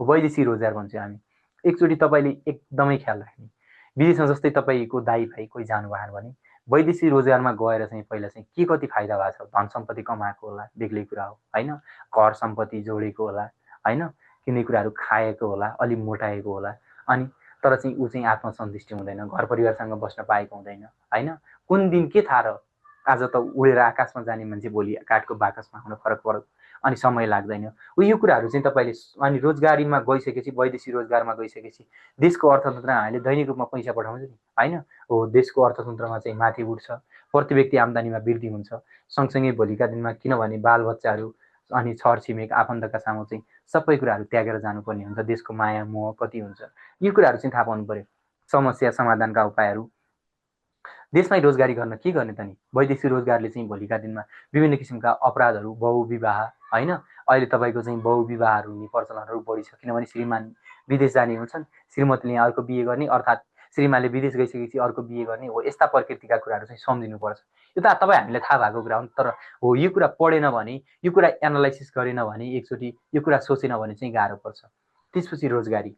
वैदेशिक रोजगार भन्छ हामी। एकचोटि तपाईँले एकदमै ख्याल राख्ने, विदेशमा जस्तै तपाईँको दाइ भाइ कोही जानुभयो भने वैदेशिक रोजगारमा गएर चाहिँ पहिला चाहिँ के कति फाइदा भएको छ, धन सम्पत्ति कमाएको होला बेग्लै कुरा हो होइन, घर सम्पत्ति जोडेको होला होइन, किन्ने कुराहरू खाएको होला, अलि मोटाएको होला, अनि तर चाहिँ ऊ चाहिँ आत्मसन्तुष्टि हुँदैन, घर परिवारसँग बस्न पाएको हुँदैन होइन। कुन दिन के थाहा र आज त उडेर आकाशमा जाने मान्छे भोलि काठको बाकसमा आउन फरक फरक अनि समय लाग्दैन। यो कुराहरू चाहिँ तपाईँले अनि रोजगारीमा गइसकेपछि वैदेशिक रोजगारमा गइसकेपछि देशको अर्थतन्त्रमा हामीले दैनिक रूपमा पैसा पठाउँछ नि होइन, हो देशको अर्थतन्त्रमा चाहिँ माथि उठ्छ, प्रति व्यक्ति आम्दानीमा वृद्धि हुन्छ, सँगसँगै भोलिका दिनमा किनभने बालबच्चाहरू अनि छरछिमेक आफन्तका सामु चाहिँ सबै कुराहरू त्यागेर जानुपर्ने हुन्छ, देशको माया मोह कति हुन्छ, यो कुराहरू चाहिँ थाहा पाउनु पर्यो। समस्या समाधानका उपायहरू, देशमै रोजगारी गर्न के गर्ने त नि, वैदेशिक रोजगारले चाहिँ भोलिका दिनमा विभिन्न किसिमका अपराधहरू, बहुविवाह होइन, अहिले तपाईँको चाहिँ बहुविवाहहरू हुने प्रचलनहरू बढी छ, किनभने श्रीमान विदेश जाने हुन्छन्, श्रीमतीले अर्को बिहे गर्ने, अर्थात् श्रीमानले विदेश गइसकेपछि अर्को बिहे गर्ने हो, यस्ता प्रकृतिका कुराहरू चाहिँ सम्झिनुपर्छ। यो त तपाईँ हामीलाई थाहा भएको कुरा हो, तर हो यो कुरा पढेन भने, यो कुरा एनालाइसिस गरेन भने, एकचोटि यो कुरा सोचेन भने चाहिँ गाह्रो पर्छ। त्यसपछि रोजगारी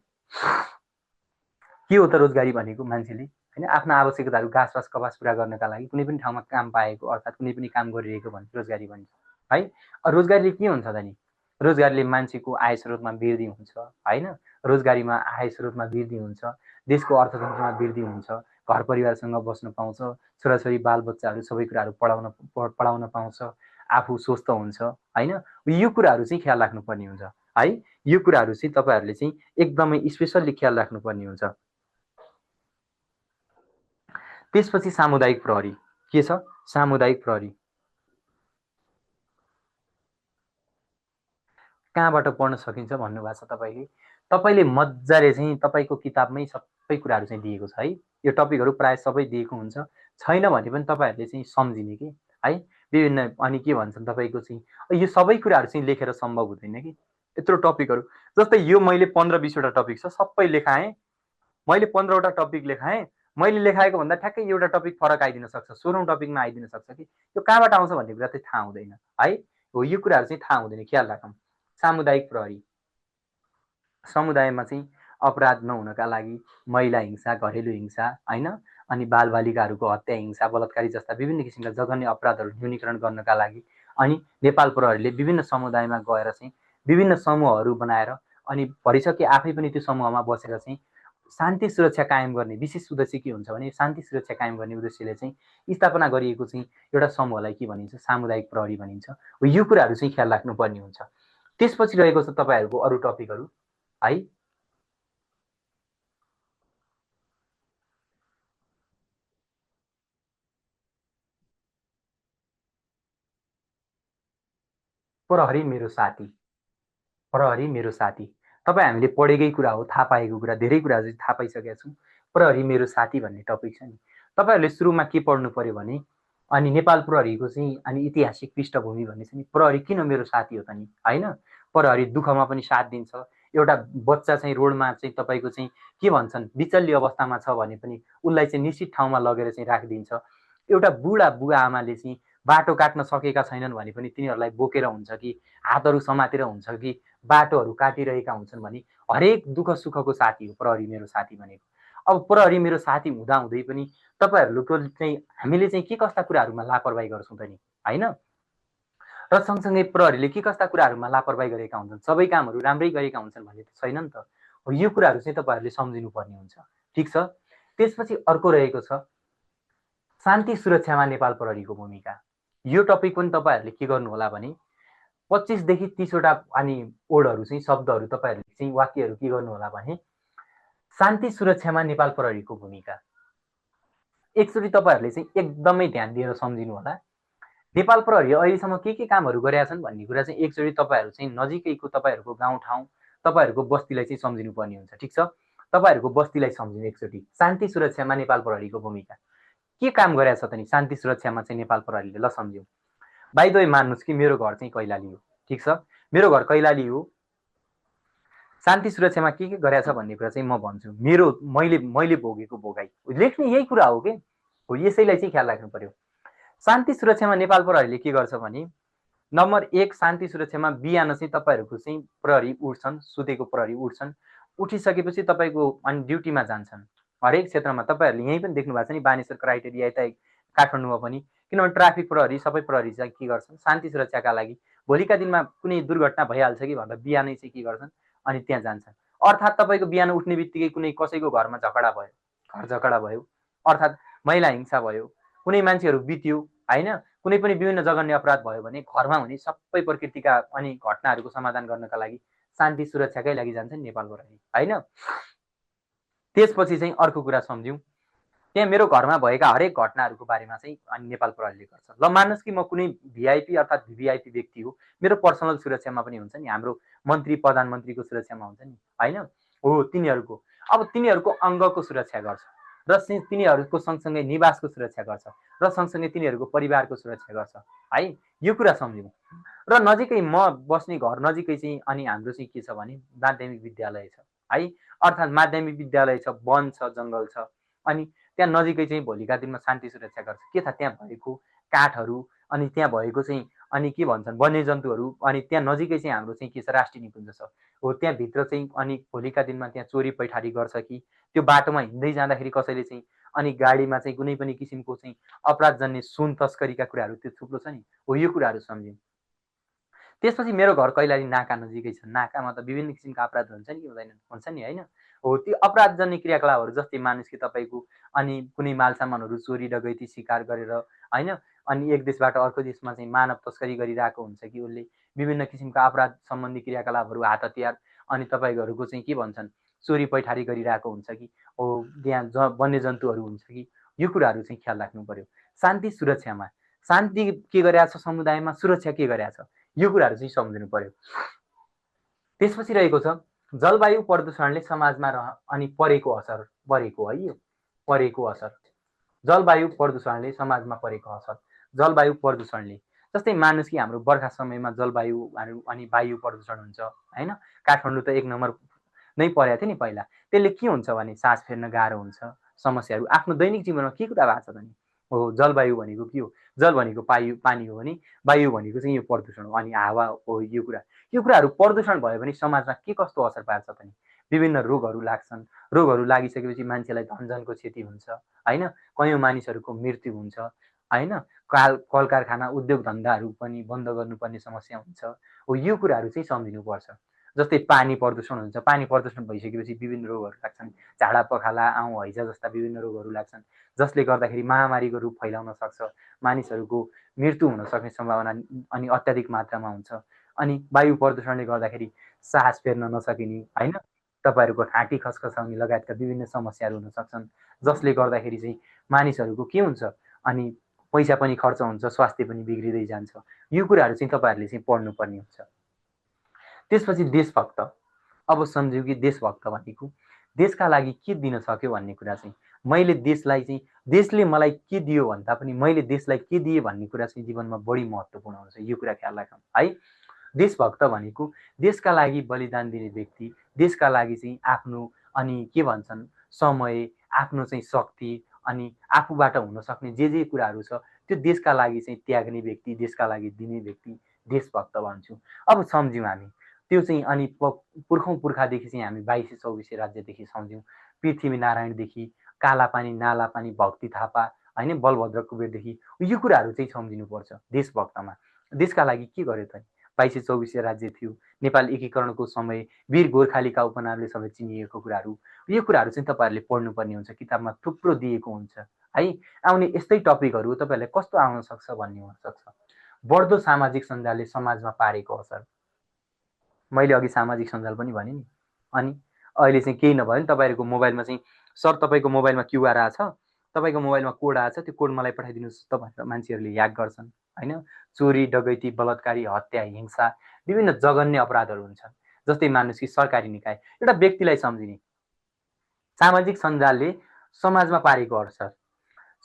के हो त? रोजगारी भनेको मान्छेले होइन आफ्ना आवश्यकताहरू घाँसपास कपास पुरा गर्नका लागि कुनै पनि ठाउँमा काम पाएको, अर्थात् कुनै पनि काम गरिरहेको भने रोजगारी भनिन्छ है। रोजगारीले के हुन्छ त नि? रोजगारीले मान्छेको आय स्रोतमा वृद्धि हुन्छ होइन, रोजगारीमा आय स्रोतमा वृद्धि हुन्छ, देशको अर्थतन्त्रमा वृद्धि हुन्छ, घर परिवारसँग बस्न पाउँछ, छोराछोरी बालबच्चाहरू सबै कुराहरू पढाउन पाउँछ, आफू स्वस्थ हुन्छ होइन। यो कुराहरू चाहिँ ख्याल राख्नुपर्ने हुन्छ है, यो कुराहरू चाहिँ तपाईँहरूले चाहिँ एकदमै स्पेसल्ली ख्याल राख्नुपर्ने हुन्छ। त्यसपछि सामुदायिक प्रहरी के छ? सामुदायिक प्रहरी कहाँबाट पढ्न सकिन्छ भन्नुभएको छ तपाईँले? तपाईँले मजाले चाहिँ तपाईँको किताबमै सबै कुराहरू चाहिँ दिएको छ है, यो टपिकहरू प्रायः सबै दिएको हुन्छ, छैन भने पनि तपाईँहरूले चाहिँ सम्झिने कि है, विभिन्न अनि के भन्छन् तपाईँको चाहिँ यो सबै कुराहरू चाहिँ लेखेर सम्भव हुँदैन कि, यत्रो टपिकहरू, जस्तै यो मैले 15-20वटा टपिक छ सबै लेखाएँ, मैले 15वटा टपिक लेखाएँ, मैले लेखाएको भन्दा ठ्याक्कै एउटा टपिक फरक आइदिन सक्छ, 16औं टपिकमा आइदिन सक्छ कि, यो कहाँबाट आउँछ भन्ने कुरा चाहिँ थाहा हुँदैन है, हो यो कुराहरू चाहिँ थाहा हुँदैन, ख्याल राखौँ। सामुदायिक प्रहरी समुदायमा चाहिँ अपराध नहुनका लागि महिला हिंसा, घरेलु हिंसा होइन, अनि बालबालिकाहरूको हत्या, हिंसा, बलात्कारी जस्ता विभिन्न किसिमका जघन्य अपराधहरू न्यूनीकरण गर्नका लागि अनि नेपाल प्रहरीले विभिन्न समुदायमा गएर चाहिँ विभिन्न समूहहरू बनाएर अनि भरिसके आफै पनि त्यो समूहमा बसेर चाहिँ शान्ति सुरक्षा कायम गर्ने विशेष उद्देश्य के हुन्छ भने शान्ति सुरक्षा कायम गर्ने उद्देश्यले चाहिँ स्थापना गरिएको चाहिँ एउटा समूहलाई के भनिन्छ? सामुदायिक प्रहरी भनिन्छ। यो कुराहरू चाहिँ ख्याल राख्नुपर्ने हुन्छ। त्यसपछि रहेको छ तपाईँहरूको अरू टपिकहरू है, प्रहरी मेरो साथी, प्रहरी मेरो साथी तपाईँ हामीले पढेकै कुरा हो, थाहा पाएको कुरा, धेरै कुरा चाहिँ थाहा पाइसकेका छौँ। प्रहरी मेरो साथी भन्ने टपिक छ नि, तपाईँहरूले सुरुमा के पढ्नु पर्यो भने अनि नेपाल प्रहरीको चाहिँ अनि ऐतिहासिक पृष्ठभूमि भन्ने छ नि, प्रहरी किन मेरो साथी हो त नि होइन, प्रहरी दुःखमा पनि साथ दिन्छ, एउटा बच्चा चाहिँ रोडमा चाहिँ तपाईँको चाहिँ के भन्छन् बिचल्ली अवस्थामा छ भने पनि उसलाई चाहिँ निश्चित ठाउँमा लगेर चाहिँ राखिदिन्छ, एउटा बुढा बुवा आमाले चाहिँ बाटो काट्न सकेका छैनन् भने पनि तिनीहरूलाई बोकेर हुन्छ कि हातहरू समातेर हुन्छ कि बाटोहरू काटिरहेका हुन्छन् भने हरेक दुःख सुखको साथी हो प्रहरी मेरो साथी भनेको। अब प्रहरी मेरो साथी हुँदाहुँदै पनि तपाईँहरूको चाहिँ हामीले चाहिँ के कस्ता कुराहरूमा लापरवाही गर्छौँ त नि होइन, र सँगसँगै प्रहरीले के कस्ता कुराहरूमा लापरवाही गरेका हुन्छन्, सबै कामहरू राम्रै गरेका हुन्छन् भन्ने त छैन नि त, यो कुराहरू चाहिँ तपाईँहरूले सम्झिनु पर्ने हुन्छ। ठिक छ। त्यसपछि अर्को रहेको छ शान्ति सुरक्षामा नेपाल प्रहरीको भूमिका। यो टपिक पनि तपाईँहरूले के गर्नु होला भने 25देखि 30वटा अनि वर्डहरू चाहिँ शब्दहरू तपाईँहरूले चाहिँ वाक्यहरू के गर्नु होला भने शान्ति सुरक्षामा नेपाल प्रहरीको भूमिका। एकचोटि तपाईँहरूले चाहिँ एकदमै ध्यान दिएर सम्झिनु होला। नेपाल प्रहरी अहिलेसम्म के कामहरू गरेका छन् भन्ने कुरा चाहिँ एकचोटि तपाईँहरू चाहिँ नजिकैको तपाईँहरूको गाउँठाउँ तपाईँहरूको बस्तीलाई चाहिँ सम्झिनु पर्ने हुन्छ। ठिक छ, तपाईँहरूको बस्तीलाई सम्झिनु एकचोटि। शान्ति सुरक्षामा नेपाल प्रहरीको भूमिका के काम गरेछ त नि शान्ति सुरक्षामा चाहिँ नेपाल प्रहरीले? ल सम्झ्यौँ। बाइ द वे मान्नुहोस् कि मेरो घर चाहिँ कैलाली हो, ठिक छ, मेरो घर कैलाली हो। शान्ति सुरक्षामा के गरेछ भन्ने कुरा चाहिँ म भन्छु, मेरो मैले भोगेको भोगाइ लेख्ने यही कुरा हो कि हो, यसैलाई चाहिँ ख्याल राख्नु पर्यो। शान्ति सुरक्षामा नेपाल प्रहरीले के गर्छ भने नम्बर 1 शान्ति सुरक्षामा बिहान चाहिँ तपाईहरुको चाहिँ प्रहरी उठ्छन्, सुतेको प्रहरी उठ्छन्। उठिसकेपछि तपाईको अनि ड्युटीमा जान्छन्। हरेक क्षेत्रमा तपाईहरुले यही पनि देख्नु भएको छ नि बानेश्वर क्राइटेरिया यता काठमाडौँमा पनि किनभने ट्राफिक प्रहरी सबै प्रहरी चाहिँ के गर्छन् शान्ति सुरक्षाका लागि भोलिका दिनमा कुनै दुर्घटना भइहाल्छ कि भनेर बिहानै चाहिँ के गर्छन् अनि त्यहाँ जान्छन्। अर्थात् तपाईको बिहान उठ्ने बित्तिकै कुनै कसैको घरमा झगडा भयो, घर झगडा भयो, अर्थात् महिला हिंसा भयो, कुनै मान्छेहरू बित्यो हैन, कुनै पनि विभिन्न जघन्य अपराध भयो भने घरमा हुने सबै प्रकृतिका अनि घटनाहरूको समाधान गर्नका लागि शान्ति सुरक्षाकै लागि जान्छ नि नेपाल प्रहरी हैन। त्यसपछि चाहिँ अर्को कुरा सम्झ्यौं, त्यहाँ मेरो घरमा भएका हरेक घटनाहरूको बारेमा चाहिँ अनि नेपाल प्रहरीले गर्छ। ल मान्नुस् कि म कुनै भिआइपी अर्थात् भिभिआइपी व्यक्ति हो, मेरो पर्सनल सुरक्षामा पनि हुन्छ नि, हाम्रो मन्त्री प्रधानमन्त्रीको सुरक्षामा हुन्छ नि हैन, हो तिनीहरूको। अब तिनीहरूको अङ्गको सुरक्षा गर्छ र तिनीहरूको सँगसँगै निवासको सुरक्षा गर्छ र सँगसँगै तिनीहरूको परिवारको सुरक्षा गर्छ है। यो कुरा सम्झौँ। र नजिकै म बस्ने घर नजिकै चाहिँ अनि हाम्रो चाहिँ के छ भने माध्यमिक विद्यालय छ है, अर्थात् माध्यमिक विद्यालय छ, वन छ, जङ्गल छ, अनि त्यहाँ नजिकै चाहिँ भोलिका दिनमा शान्ति सुरक्षा गर्छ। के थाहा त्यहाँ भएको काठहरू अनि त्यहाँ भएको चाहिँ अनि के भन्छन् वन्यजन्तुहरू अनि त्यहाँ नजिकै चाहिँ हाम्रो चाहिँ के छ राष्ट्रिय निकुञ्ज छ हो, त्यहाँभित्र चाहिँ अनि भोलिका दिनमा त्यहाँ चोरी पैठारी गर्छ कि त्यो बाटोमा हिँड्दै जाँदाखेरि कसैले चाहिँ अनि गाडीमा चाहिँ कुनै पनि किसिमको चाहिँ अपराधजन्य सुन तस्करीका कुराहरू त्यो थुप्रो छ नि हो, यो कुराहरू सम्झ्यौँ। त्यसपछि मेरो घर कैलाली नाका नजिकै छ, नाकामा त विभिन्न किसिमका अपराध हुन्छ नि हुँदैनन्, हुन्छ नि हैन हो। त्यो अपराधजन्य क्रियाकलापहरू जस्तै मानुस् कि तपाईँको अनि कुनै माल सामानहरू चोरी डकैती शिकार गरेर हैन अनि एक देशबाट अर्को देशमा चाहिँ मानव तस्करी गरिरहेको हुन्छ कि उसले विभिन्न किसिमका अपराध सम्बन्धी क्रियाकलापहरू हात हतियार अनि तपाईँहरूको चाहिँ के भन्छन् चोरी पैठारी गरिरहेको हुन्छ कि हो, त्यहाँ वन्यजन्तुहरू हुन्छ कि यो कुराहरू चाहिँ ख्याल राख्नु पर्यो। शान्ति सुरक्षामा शान्ति के गरेछ समुदायमा, सुरक्षा के गरेछ, यो कुराहरू चाहिँ सम्झिनु पर्यो। त्यसपछि रहेको छ जलवायु प्रदूषणले समाजमा अनि परेको असर, परेको है यो परेको असर, जलवायु प्रदूषणले समाजमा परेको असर। जलवायु प्रदूषणले जस्तै मानुस् कि हाम्रो बर्खा समयमा जलवायु अनि वायु प्रदूषण हुन्छ हैन। काठमाडौँ त एक नम्बर नै परेको थियो नि पहिला। त्यसले के हुन्छ भने सास फेर्न गाह्रो हुन्छ, समस्याहरू आफ्नो दैनिक जीवनमा के कुरा भएको छ भने हो जलवायु भनेको के हो, जल भनेको पानी हो भने वायु भनेको चाहिँ यो प्रदूषण हो अनि हावा हो। यो कुराहरू प्रदूषण भयो भने समाजमा के कस्तो असर पार्छ भने विभिन्न रोगहरू लाग्छन्, रोगहरू लागिसकेपछि मान्छेलाई धनजनको क्षति हुन्छ हैन, कयौँ मानिसहरूको मृत्यु हुन्छ हैन, कल कारखाना उद्योग धन्दाहरू पनि बन्द गर्नुपर्ने समस्या हुन्छ हो। यो कुराहरू चाहिँ सम्झिनुपर्छ। जस्तै पानी प्रदूषण हुन्छ, पानी प्रदूषण भइसकेपछि विभिन्न रोगहरू लाग्छन्, झाडा पखाला आउँ हैजा जस्ता विभिन्न रोगहरू लाग्छन् जसले गर्दाखेरि महामारीको रूप फैलाउन सक्छ, मानिसहरूको मृत्यु हुन सक्ने सम्भावना अनि अत्याधिक मात्रामा हुन्छ। अनि वायु प्रदूषणले गर्दाखेरि सास फेर्न नसकिने हैन, तपाईँहरूको घाँटी खसखसाउने लगायतका विभिन्न समस्याहरू हुन सक्छन् जसले गर्दाखेरि चाहिँ मानिसहरूको के हुन्छ अनि पैसा पनि खर्च हुन्छ, स्वास्थ्य पनि बिग्रिँदै जान्छ। यो कुराहरू चाहिँ तपाईँहरूले चाहिँ पढ्नुपर्ने हुन्छ। त्यसपछि देशभक्त, अब सम्झ्यौँ कि देशभक्त भनेको देशका लागि के दिन सक्यो भन्ने कुरा चाहिँ मैले देशलाई चाहिँ देशले मलाई के दियो भन्दा पनि मैले देशलाई के दिएँ भन्ने कुरा चाहिँ जीवनमा बढी महत्त्वपूर्ण हुन्छ। यो कुरा ख्याल राखौँ है। देशभक्त भनेको देशका लागि बलिदान दिने व्यक्ति, देशका लागि चाहिँ आफ्नो अनि के भन्छन् समय, आफ्नो चाहिँ शक्ति अनि आफूबाट हुन सक्ने जे कुराहरू छ त्यो देशका लागि चाहिँ त्याग्ने व्यक्ति, देशका लागि दिने व्यक्ति देशभक्त भन्छौँ। अब सम्झ्यौँ हामी त्यो चाहिँ अनि पुर्खौँ पुर्खादेखि चाहिँ हामी 2224 राज्यदेखि सम्झ्यौँ, पृथ्वीनारायणदेखि कालापानी नालापानी भक्ति थापा हैन, बलभद्र कुबेरदेखि यो कुराहरू चाहिँ सम्झिनुपर्छ। देशभक्तमा देशका लागि के गर्यो त 2224 राज्य थियो, नेपाल एकीकरणको समय वीर गोर्खालीका उपनामले सबै चिनिएको कुराहरू, यो कुराहरू चाहिँ तपाईँहरूले पढ्नुपर्ने हुन्छ, किताबमा थुप्रो दिएको हुन्छ है। आउने यस्तै टपिकहरू तपाईँहरूलाई कस्तो आउन सक्छ भन्ने हुनसक्छ। बढ्दो सामाजिक सञ्जालले समाजमा पारेको असर, मैले अघि सामाजिक सञ्जाल पनि भने नि, अनि अहिले चाहिँ केही नभए पनि तपाईँहरूको मोबाइलमा चाहिँ सर तपाईँको मोबाइलमा क्युआर आएछ, तपाईँको मोबाइलमा कोड आएछ, त्यो कोड मलाई पठाइदिनुहोस् त भनेर मान्छेहरूले ह्याक गर्छन् हैन। चोरी डकैती बलात्कारी हत्या हिंसा विभिन्न जघन्य अपराधहरू हुन्छन्। जस्तै मानुस् कि सरकारी निकाय एउटा व्यक्तिलाई सम्झिने, सामाजिक सञ्जालले समाजमा पारेको असर,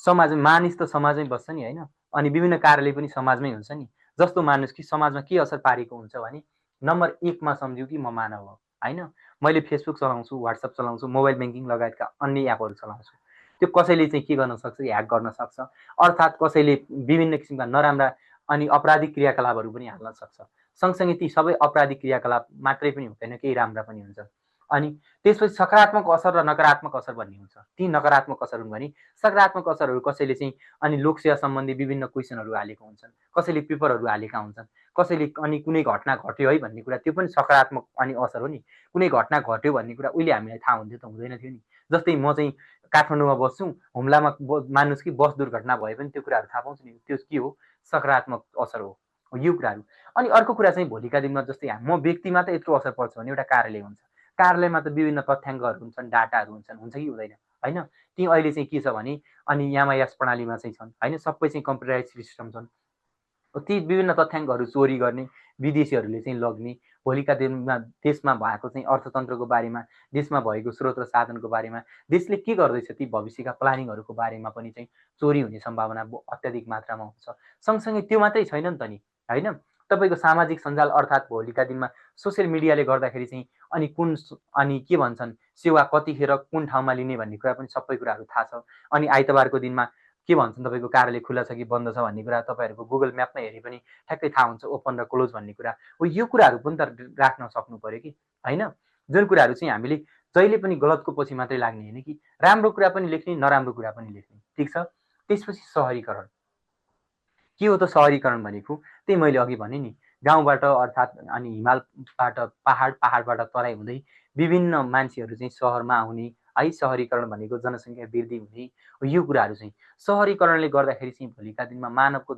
समाज मानिस त समाजमै बस्छ नि हैन, अनि विभिन्न कार्यालय पनि समाजमै हुन्छ नि। जस्तो मानुस् कि समाजमा के असर पारेको हुन्छ भने नम्बर 1 मा सम्झ्यौँ कि म मानव हो हैन, मैले फेसबुक चलाउँछु, व्हाट्सएप चलाउँछु, मोबाइल ब्याङ्किङ लगायतका अन्य एपहरू चलाउँछु। त्यो कसैले चाहिँ के गर्न सक्छ, ह्याक गर्न सक्छ, अर्थात् कसैले विभिन्न किसिमका नराम्रा अनि अपराधिक क्रियाकलापहरू पनि हाल्न सक्छ। सँगसँगै ती सबै अपराधिक क्रियाकलाप मात्रै पनि हुँदैन, केही राम्रा पनि हुन्छ। अनि त्यसपछि सकारात्मक असर र नकारात्मक असर भन्ने हुन्छ। ती नकारात्मक असर हुन् भने सकारात्मक असरहरू कसैले चाहिँ अनि लोकसेवा सम्बन्धी विभिन्न क्वेसनहरू हालेको हुन्छन्, कसैले पेपरहरू हालेका हुन्छन्, कसैले अनि कुनै घटना घट्यो है भन्ने कुरा, त्यो पनि सकारात्मक अनि असर हो नि। कुनै घटना घट्यो भन्ने कुरा उहिले हामीलाई थाहा हुन्थ्यो त, हुँदैन थियो नि। जस्तै म चाहिँ काठमाडौँमा बस्छु, हुम्लामा मान्नुहोस् कि बस दुर्घटना भए पनि त्यो कुराहरू थाहा पाउँछु नि, त्यो के हो, सकारात्मक असर हो यो कुराहरू। अनि अर्को कुरा चाहिँ भोलिका दिनमा जस्तै म व्यक्तिमा त यत्रो असर पर्छ भने एउटा कार्यालय हुन्छ, कार्यालयमा त विभिन्न तथ्याङ्कहरू हुन्छन्, डाटाहरू हुन्छन्, हुन्छ कि हुँदैन होइन। ती अहिले चाहिँ के छ भने अनि यामायास प्रणालीमा चाहिँ छन् होइन, सबै चाहिँ कम्प्युटराइज सिस्टम छन्। ती विभिन्न तथ्याङ्कहरू चोरी गर्ने, विदेशीहरूले चाहिँ लग्ने, भोलिका दिनमा देशमा भएको चाहिँ अर्थतन्त्रको बारेमा, देशमा भएको स्रोत र साधनको बारेमा, देशले के गर्दैछ ती भविष्यका प्लानिङहरूको बारेमा पनि चाहिँ चोरी हुने सम्भावना अत्याधिक मात्रामा हुन्छ। सँगसँगै त्यो मात्रै छैन नि त नि होइन, तपाईँको सामाजिक सञ्जाल अर्थात् भोलिका दिनमा सोसियल मिडियाले गर्दाखेरि चाहिँ अनि कुन अनि के भन्छन् सेवा कतिखेर कुन ठाउँमा लिने भन्ने कुरा पनि सबै कुराहरू थाहा छ। अनि आइतबारको दिनमा के भन्छन् तपाईँको कार्यालय खुल्ला छ कि बन्द छ भन्ने कुरा तपाईँहरूको गुगल म्यापमा हेरे पनि ठ्याक्कै थाहा हुन्छ, ओपन र क्लोज भन्ने कुरा हो। यो कुराहरू पनि त राख्न सक्नु पर्यो कि होइन, जुन कुराहरू चाहिँ हामीले जहिले पनि गलतको पछि मात्रै लाग्ने होइन कि राम्रो कुरा पनि लेख्ने, नराम्रो कुरा पनि लेख्ने, ठिक छ। त्यसपछि सहरीकरण के हो त? सहरीकरण भनेको त्यही मैले अघि भने नि, गाउँबाट अर्थात् अनि हिमालबाट पहाड, पहाडबाट तराई हुँदै विभिन्न मान्छेहरू चाहिँ सहरमा आउने है, सहरीकरण भनेको जनसङ्ख्या वृद्धि हुने, यो कुराहरू चाहिँ सहरीकरणले गर्दाखेरि चाहिँ भोलिका दिनमा मानवको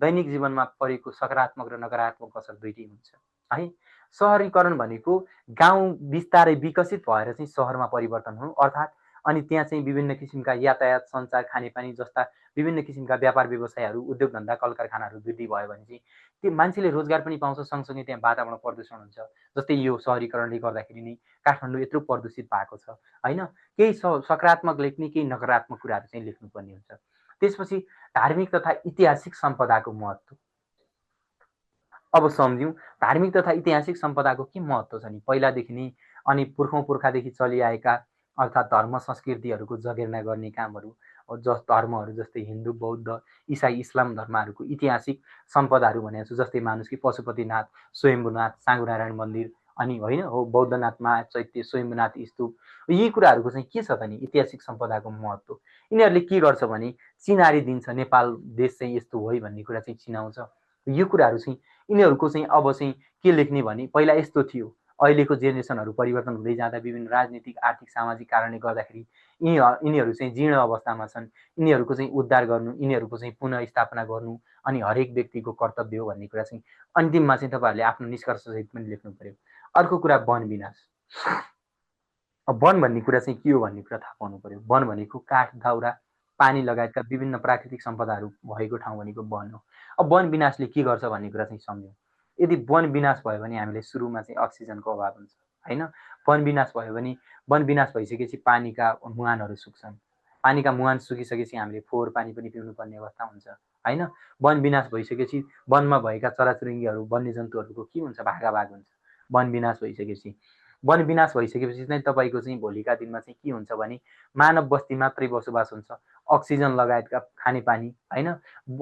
दैनिक जीवनमा परेको सकारात्मक र नकारात्मक असर दुइटै हुन्छ है। सहरीकरण भनेको गाउँ बिस्तारै विकसित भएर चाहिँ सहरमा परिवर्तन हुनु, अर्थात् अनि त्यहाँ चाहिँ विभिन्न किसिमका यातायात, सञ्चार, खानेपानी जस्ता विभिन्न किसिमका व्यापार व्यवसायहरू, उद्योग धन्दा, कल कारखानाहरू वृद्धि भयो भने चाहिँ त्यो मान्छेले रोजगार पनि पाउँछ, सँगसँगै त्यहाँ वातावरण प्रदूषण हुन्छ। जस्तै यो सहरीकरणले गर्दाखेरि नै काठमाडौँ यत्रो प्रदूषित भएको छ होइन। केही सकारात्मक लेख्ने, केही नकारात्मक कुराहरू चाहिँ लेख्नुपर्ने हुन्छ। त्यसपछि धार्मिक तथा ऐतिहासिक सम्पदाको महत्त्व अब सम्झ्यौँ। धार्मिक तथा ऐतिहासिक सम्पदाको के महत्त्व छ नि, पहिलादेखि नै अनि पुर्खादेखि चलिआएका अर्थात् धर्म संस्कृतिहरूको जगेर्ना गर्ने कामहरू, धर्महरू जस्तै हिन्दू, बौद्ध, इसाई, इस्लाम धर्महरूको ऐतिहासिक सम्पदाहरू भनेको छु। जस्तै मानुस् कि पशुपतिनाथ, स्वयम्भूनाथ, साँगुनारायण मन्दिर अनि होइन हो बौद्धनाथमा चैत्य, स्वयम्भूनाथ स्तूप, यी कुराहरूको चाहिँ के छ त नि ऐतिहासिक सम्पदाको महत्त्व। यिनीहरूले के गर्छ भने चिनारी दिन्छ, नेपाल देश चाहिँ यस्तो हो है भन्ने कुरा चाहिँ चिनाउँछ। यो कुराहरू चाहिँ यिनीहरूको चाहिँ अब चाहिँ के लेख्ने भने पहिला यस्तो थियो, अहिलेको जेनेरेसनहरू परिवर्तन हुँदै जाँदा विभिन्न राजनीतिक, आर्थिक, सामाजिक कारणले गर्दाखेरि यिनीहरू चाहिँ जीर्ण अवस्थामा छन्। यिनीहरूको चाहिँ उद्धार गर्नु, यिनीहरूको चाहिँ पुनःस्थापना गर्नु अनि हरेक व्यक्तिको कर्तव्य हो भन्ने कुरा चाहिँ अन्तिममा चाहिँ तपाईँहरूले आफ्नो निष्कर्षसहित पनि लेख्नु पर्यो। अर्को कुरा वन विनाश। अब वन भन्ने कुरा चाहिँ के हो भन्ने कुरा थाहा पाउनु पर्यो। वन भनेको काठ, दाउरा, पानी लगायतका विभिन्न प्राकृतिक सम्पदाहरू भएको ठाउँ भनेको वन हो। अब वन विनाशले के गर्छ भन्ने कुरा चाहिँ सम्झौँ। यदि वन विनाश भयो भने हामीले सुरुमा चाहिँ अक्सिजनको अभाव हुन्छ होइन। वन विनाश भयो भने वन विनाश भइसकेपछि पानीका मुहानहरू सुक्छन्। पानीका मुहान सुकिसकेपछि हामीले फोहोर पानी पनि पिउनुपर्ने अवस्था हुन्छ होइन। वन विनाश भइसकेपछि वनमा भएका चराचुरुङ्गीहरू, वन्यजन्तुहरूको के हुन्छ, भागाभाग हुन्छ। वन विनाश भइसकेपछि चाहिँ तपाईँको चाहिँ भोलिका दिनमा चाहिँ के हुन्छ भने मानव बस्ती मात्रै बसोबास हुन्छ, अक्सिजन लगायतका खानेपानी होइन।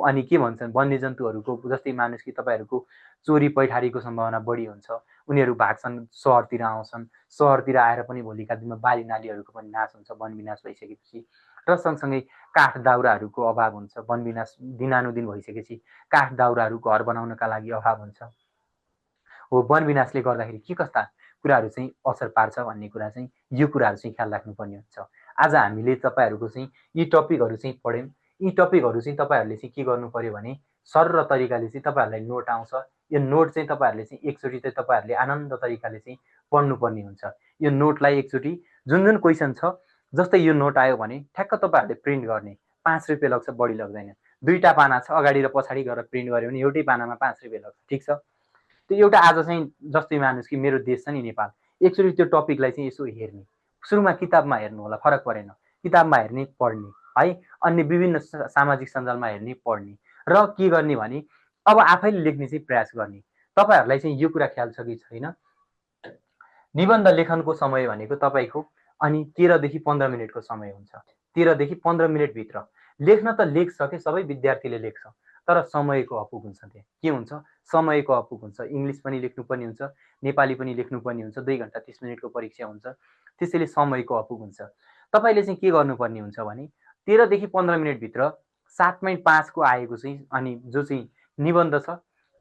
अनि के भन्छन् वन्यजन्तुहरूको जस्तै मानुस् कि तपाईँहरूको चोरी पैठारीको सम्भावना बढी हुन्छ, उनीहरू भाग्छन्, सहरतिर आउँछन्, सहरतिर आएर पनि भोलिका दिनमा बाली नालीहरूको पनि नाश हुन्छ वन विनाश भइसकेपछि। र सँगसँगै काठ दाउराहरूको अभाव हुन्छ। वन विनाश दिनानुदिन भइसकेपछि काठ दाउराहरू घर बनाउनका लागि अभाव हुन्छ हो। वन विनाशले गर्दाखेरि के कस्ता कुराहरू चाहिँ असर पार्छ भन्ने कुरा चाहिँ यो कुराहरू चाहिँ ख्याल राख्नुपर्ने हुन्छ। आज हामीले तपाईँहरूको चाहिँ यी टपिकहरू चाहिँ पढ्यौँ। यी टपिकहरू चाहिँ तपाईँहरूले चाहिँ के गर्नु पर्यो भने सरल तरिकाले चाहिँ तपाईँहरूलाई नोट आउँछ। यो नोट चाहिँ तपाईँहरूले चाहिँ एकचोटि चाहिँ तपाईँहरूले आनन्द तरिकाले चाहिँ पढ्नुपर्ने हुन्छ। यो नोटलाई एकचोटि जुन जुन क्वेसन छ, जस्तै यो नोट आयो भने ठ्याक्क तपाईँहरूले प्रिन्ट गर्ने, 5 रुपियाँ लाग्छ, बढी लाग्दैन। 2टा पाना छ, अगाडि र पछाडि गरेर प्रिन्ट गऱ्यो भने एउटै पानामा 5 रुपियाँ लाग्छ, ठिक छ। त्यो एउटा आज चाहिँ जस्तै मानुस् कि मेरो देश छ नि नेपाल, एकचोटि त्यो टपिकलाई चाहिँ यसो हेर्ने, सुरुमा किताबमा हेर्नु होला, फरक परेन, किताबमा हेर्ने, पढ्ने है, अन्य विभिन्न सामाजिक सञ्जालमा हेर्ने, पढ्ने र के गर्ने भने अब आफैले लेख्ने चाहिँ प्रयास गर्ने। तपाईँहरूलाई चाहिँ यो कुरा ख्याल छ कि छैन, निबन्ध लेखनको समय भनेको तपाईँको अनि 13 देखि 15 मिनेटको समय हुन्छ। 13 देखि 15 मिनेटभित्र लेख्न त लेख्छ के सबै विद्यार्थीले लेख्छ, तर समयको अपुग हुन्छ। त्यहाँ के हुन्छ? समयको अपुग हुन्छ। इङ्ग्लिस पनि लेख्नुपर्ने हुन्छ, नेपाली पनि लेख्नुपर्ने हुन्छ, 2 घन्टा 30 मिनेटको परीक्षा हुन्छ, त्यसैले समयको अपुग हुन्छ। तपाईँले चाहिँ के गर्नुपर्ने हुन्छ भने 13 देखि 15 मिनेटभित्र 7.5 को आएको चाहिँ अनि जो चाहिँ निबन्ध छ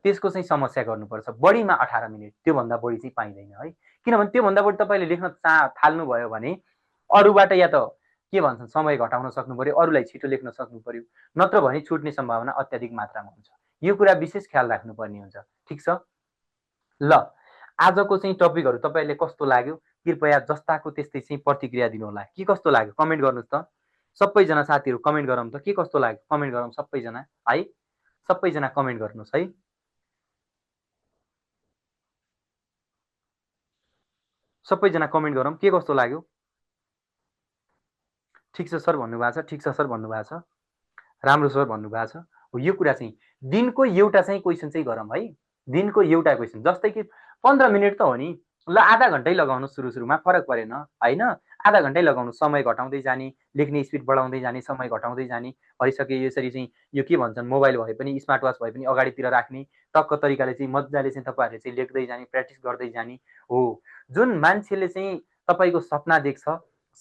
त्यसको चाहिँ समस्या गर्नुपर्छ। बढीमा 18 मिनेट, त्योभन्दा बढी चाहिँ पाइँदैन है। किनभने त्योभन्दा बढी तपाईँले लेख्न थाल्नुभयो भने अरूबाट या त के भन्छन् समय घटाउन सक्नु पर्यो, अरूलाई छिटो लेख्न सक्नु पर्यो, नत्र भने छुट्ने सम्भावना अत्याधिक मात्रामा हुन्छ। यो कुरा विशेष ख्याल राख्नुपर्ने हुन्छ। ठिक छ? ल, आजको चाहिँ टपिकहरू तपाईँले कस्तो लाग्यो? कृपया जस्ताको त्यस्तै चाहिँ प्रतिक्रिया दिनु होला। के कस्तो लाग्यो कमेन्ट गर्नुहोस् त। सबैजना साथीहरू कमेन्ट गरौँ त, के कस्तो लाग्यो कमेन्ट गरौँ सबैजना है। सबैजना कमेन्ट गर्नुहोस् है। सबैजना कमेन्ट गरौँ, के कस्तो लाग्यो? ठिक छ सर भन्नुभएको छ, ठिक छ सर भन्नुभएको छ, राम्रो सर भन्नुभएको छ। हो, यो कुरा चाहिँ दिनको एउटा चाहिँ क्वेसन चाहिँ गरौँ है। दिनको एउटा क्वेसन, जस्तै कि 15 मिनेट त हो नि, ल आधा घन्टै लगाउनु, सुरुमा फरक परेन होइन। आधा घन्टै लगाउनु, समय घटाउँदै जाने, लेख्ने स्पिड बढाउँदै जाने, समय घटाउँदै जाने। भइसक्यो यसरी चाहिँ यो के भन्छन्, मोबाइल भए पनि स्मार्ट वाच भए पनि अगाडितिर राख्ने, टक्क तरिकाले चाहिँ मजाले चाहिँ तपाईँहरूले चाहिँ लेख्दै जाने, प्र्याक्टिस गर्दै जाने हो। जुन मान्छेले चाहिँ तपाईँको सपना देख्छ,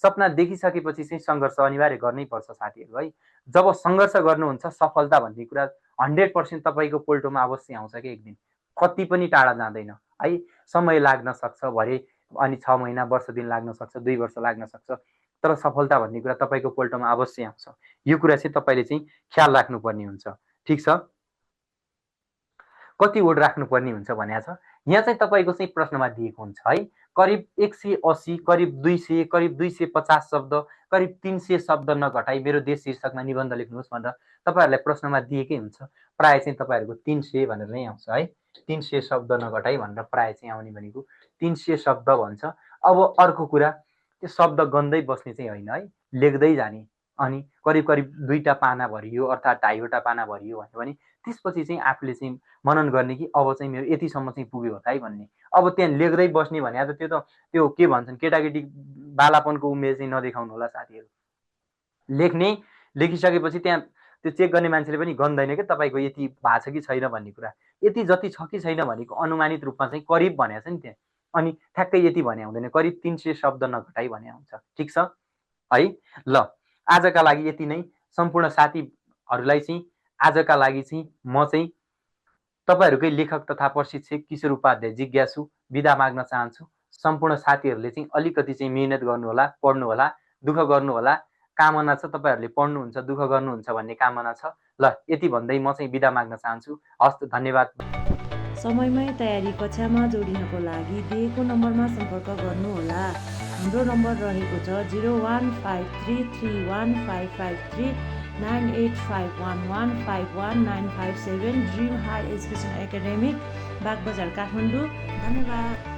सपना देखिसकेपछि चाहिँ सङ्घर्ष अनिवार्य गर्नै पर्छ साथीहरू है। जब सङ्घर्ष गर्नुहुन्छ सफलता भन्ने कुरा 100% तपाईँको पोल्टोमा अवश्य आउँछ कि एक दिन, कति पनि टाढा जाँदैन है। समय लाग्न सक्छ भरे, अनि 6 महिना वर्ष दिन लाग्न सक्छ, 2 वर्ष लाग्न सक्छ, तर सफलता भन्ने कुरा तपाईँको पोल्टोमा अवश्य आउँछ। यो कुरा चाहिँ तपाईँले चाहिँ ख्याल राख्नुपर्ने हुन्छ। ठिक छ? कति वर्ड राख्नुपर्ने हुन्छ भनेको छ यहाँ चाहिँ तपाईँको चाहिँ प्रश्नमा दिएको हुन्छ है। करिब 180, करिब 200, करिब 250 शब्द, करिब 300 शब्द नघटाई मेरो देश शीर्षकमा निबन्ध लेख्नुहोस् भनेर तपाईँहरूलाई प्रश्नमा दिएकै हुन्छ। प्राय चाहिँ तपाईँहरूको 300 भनेर नै आउँछ है। 300 शब्द नघटाई भनेर प्राय चाहिँ आउने भनेको 300 शब्द भन्छ। अब अर्को कुरा, त्यो शब्द गन्दै बस्ने चाहिँ होइन है, लेख्दै जाने। अनि करिब करिब 2टा पाना भरियो अर्थात् 2.5वटा पाना भरियो भन्यो भने त्यसपछि चाहिँ आफूले चाहिँ मनन गर्ने कि अब चाहिँ मेरो यतिसम्म चाहिँ पुग्यो होला है भन्ने। अब त्यहाँ लेख्दै बस्ने भने त त्यो के भन्छन्, केटाकेटी बालापनको उमेर चाहिँ नदेखाउनु होला साथीहरू। लेखिसकेपछि त्यहाँ त्यो चेक गर्ने मान्छेले पनि गन्दैन कि तपाईँको यति भएको छ कि छैन भन्ने कुरा। यति जति छ कि छैन भनेको अनुमानित रूपमा चाहिँ करिब भनेको छ नि त्यहाँ, अनि ठ्याक्कै यति भने हुँदैन, करिब 300 शब्द नघटाई भने हुन्छ। ठिक छ है। ल, आजका लागि यति नै। सम्पूर्ण साथीहरूलाई चाहिँ आजका लागि चाहिँ म चाहिँ तपाईँहरूकै लेखक तथा प्रशिक्षक किशोर उपाध्याय जिज्ञासु बिदा माग्न चाहन्छु। सम्पूर्ण साथीहरूले चाहिँ अलिकति चाहिँ मेहनत गर्नुहोला, पढ्नुहोला, दुःख गर्नुहोला। कामना छ तपाईँहरूले पढ्नुहुन्छ, दुःख गर्नुहुन्छ भन्ने कामना छ। ल, यति भन्दै म चाहिँ बिदा माग्न चाहन्छु। हस्त, धन्यवाद। समयमै तयारी कक्षामा जोडिनको लागि दिएको नम्बरमा सम्पर्क गर्नुहोला। हाम्रो नम्बर रहेको छ 01533155398511511957 dream high education academy, Bagbazar, Kathmandu. धन्यवाद।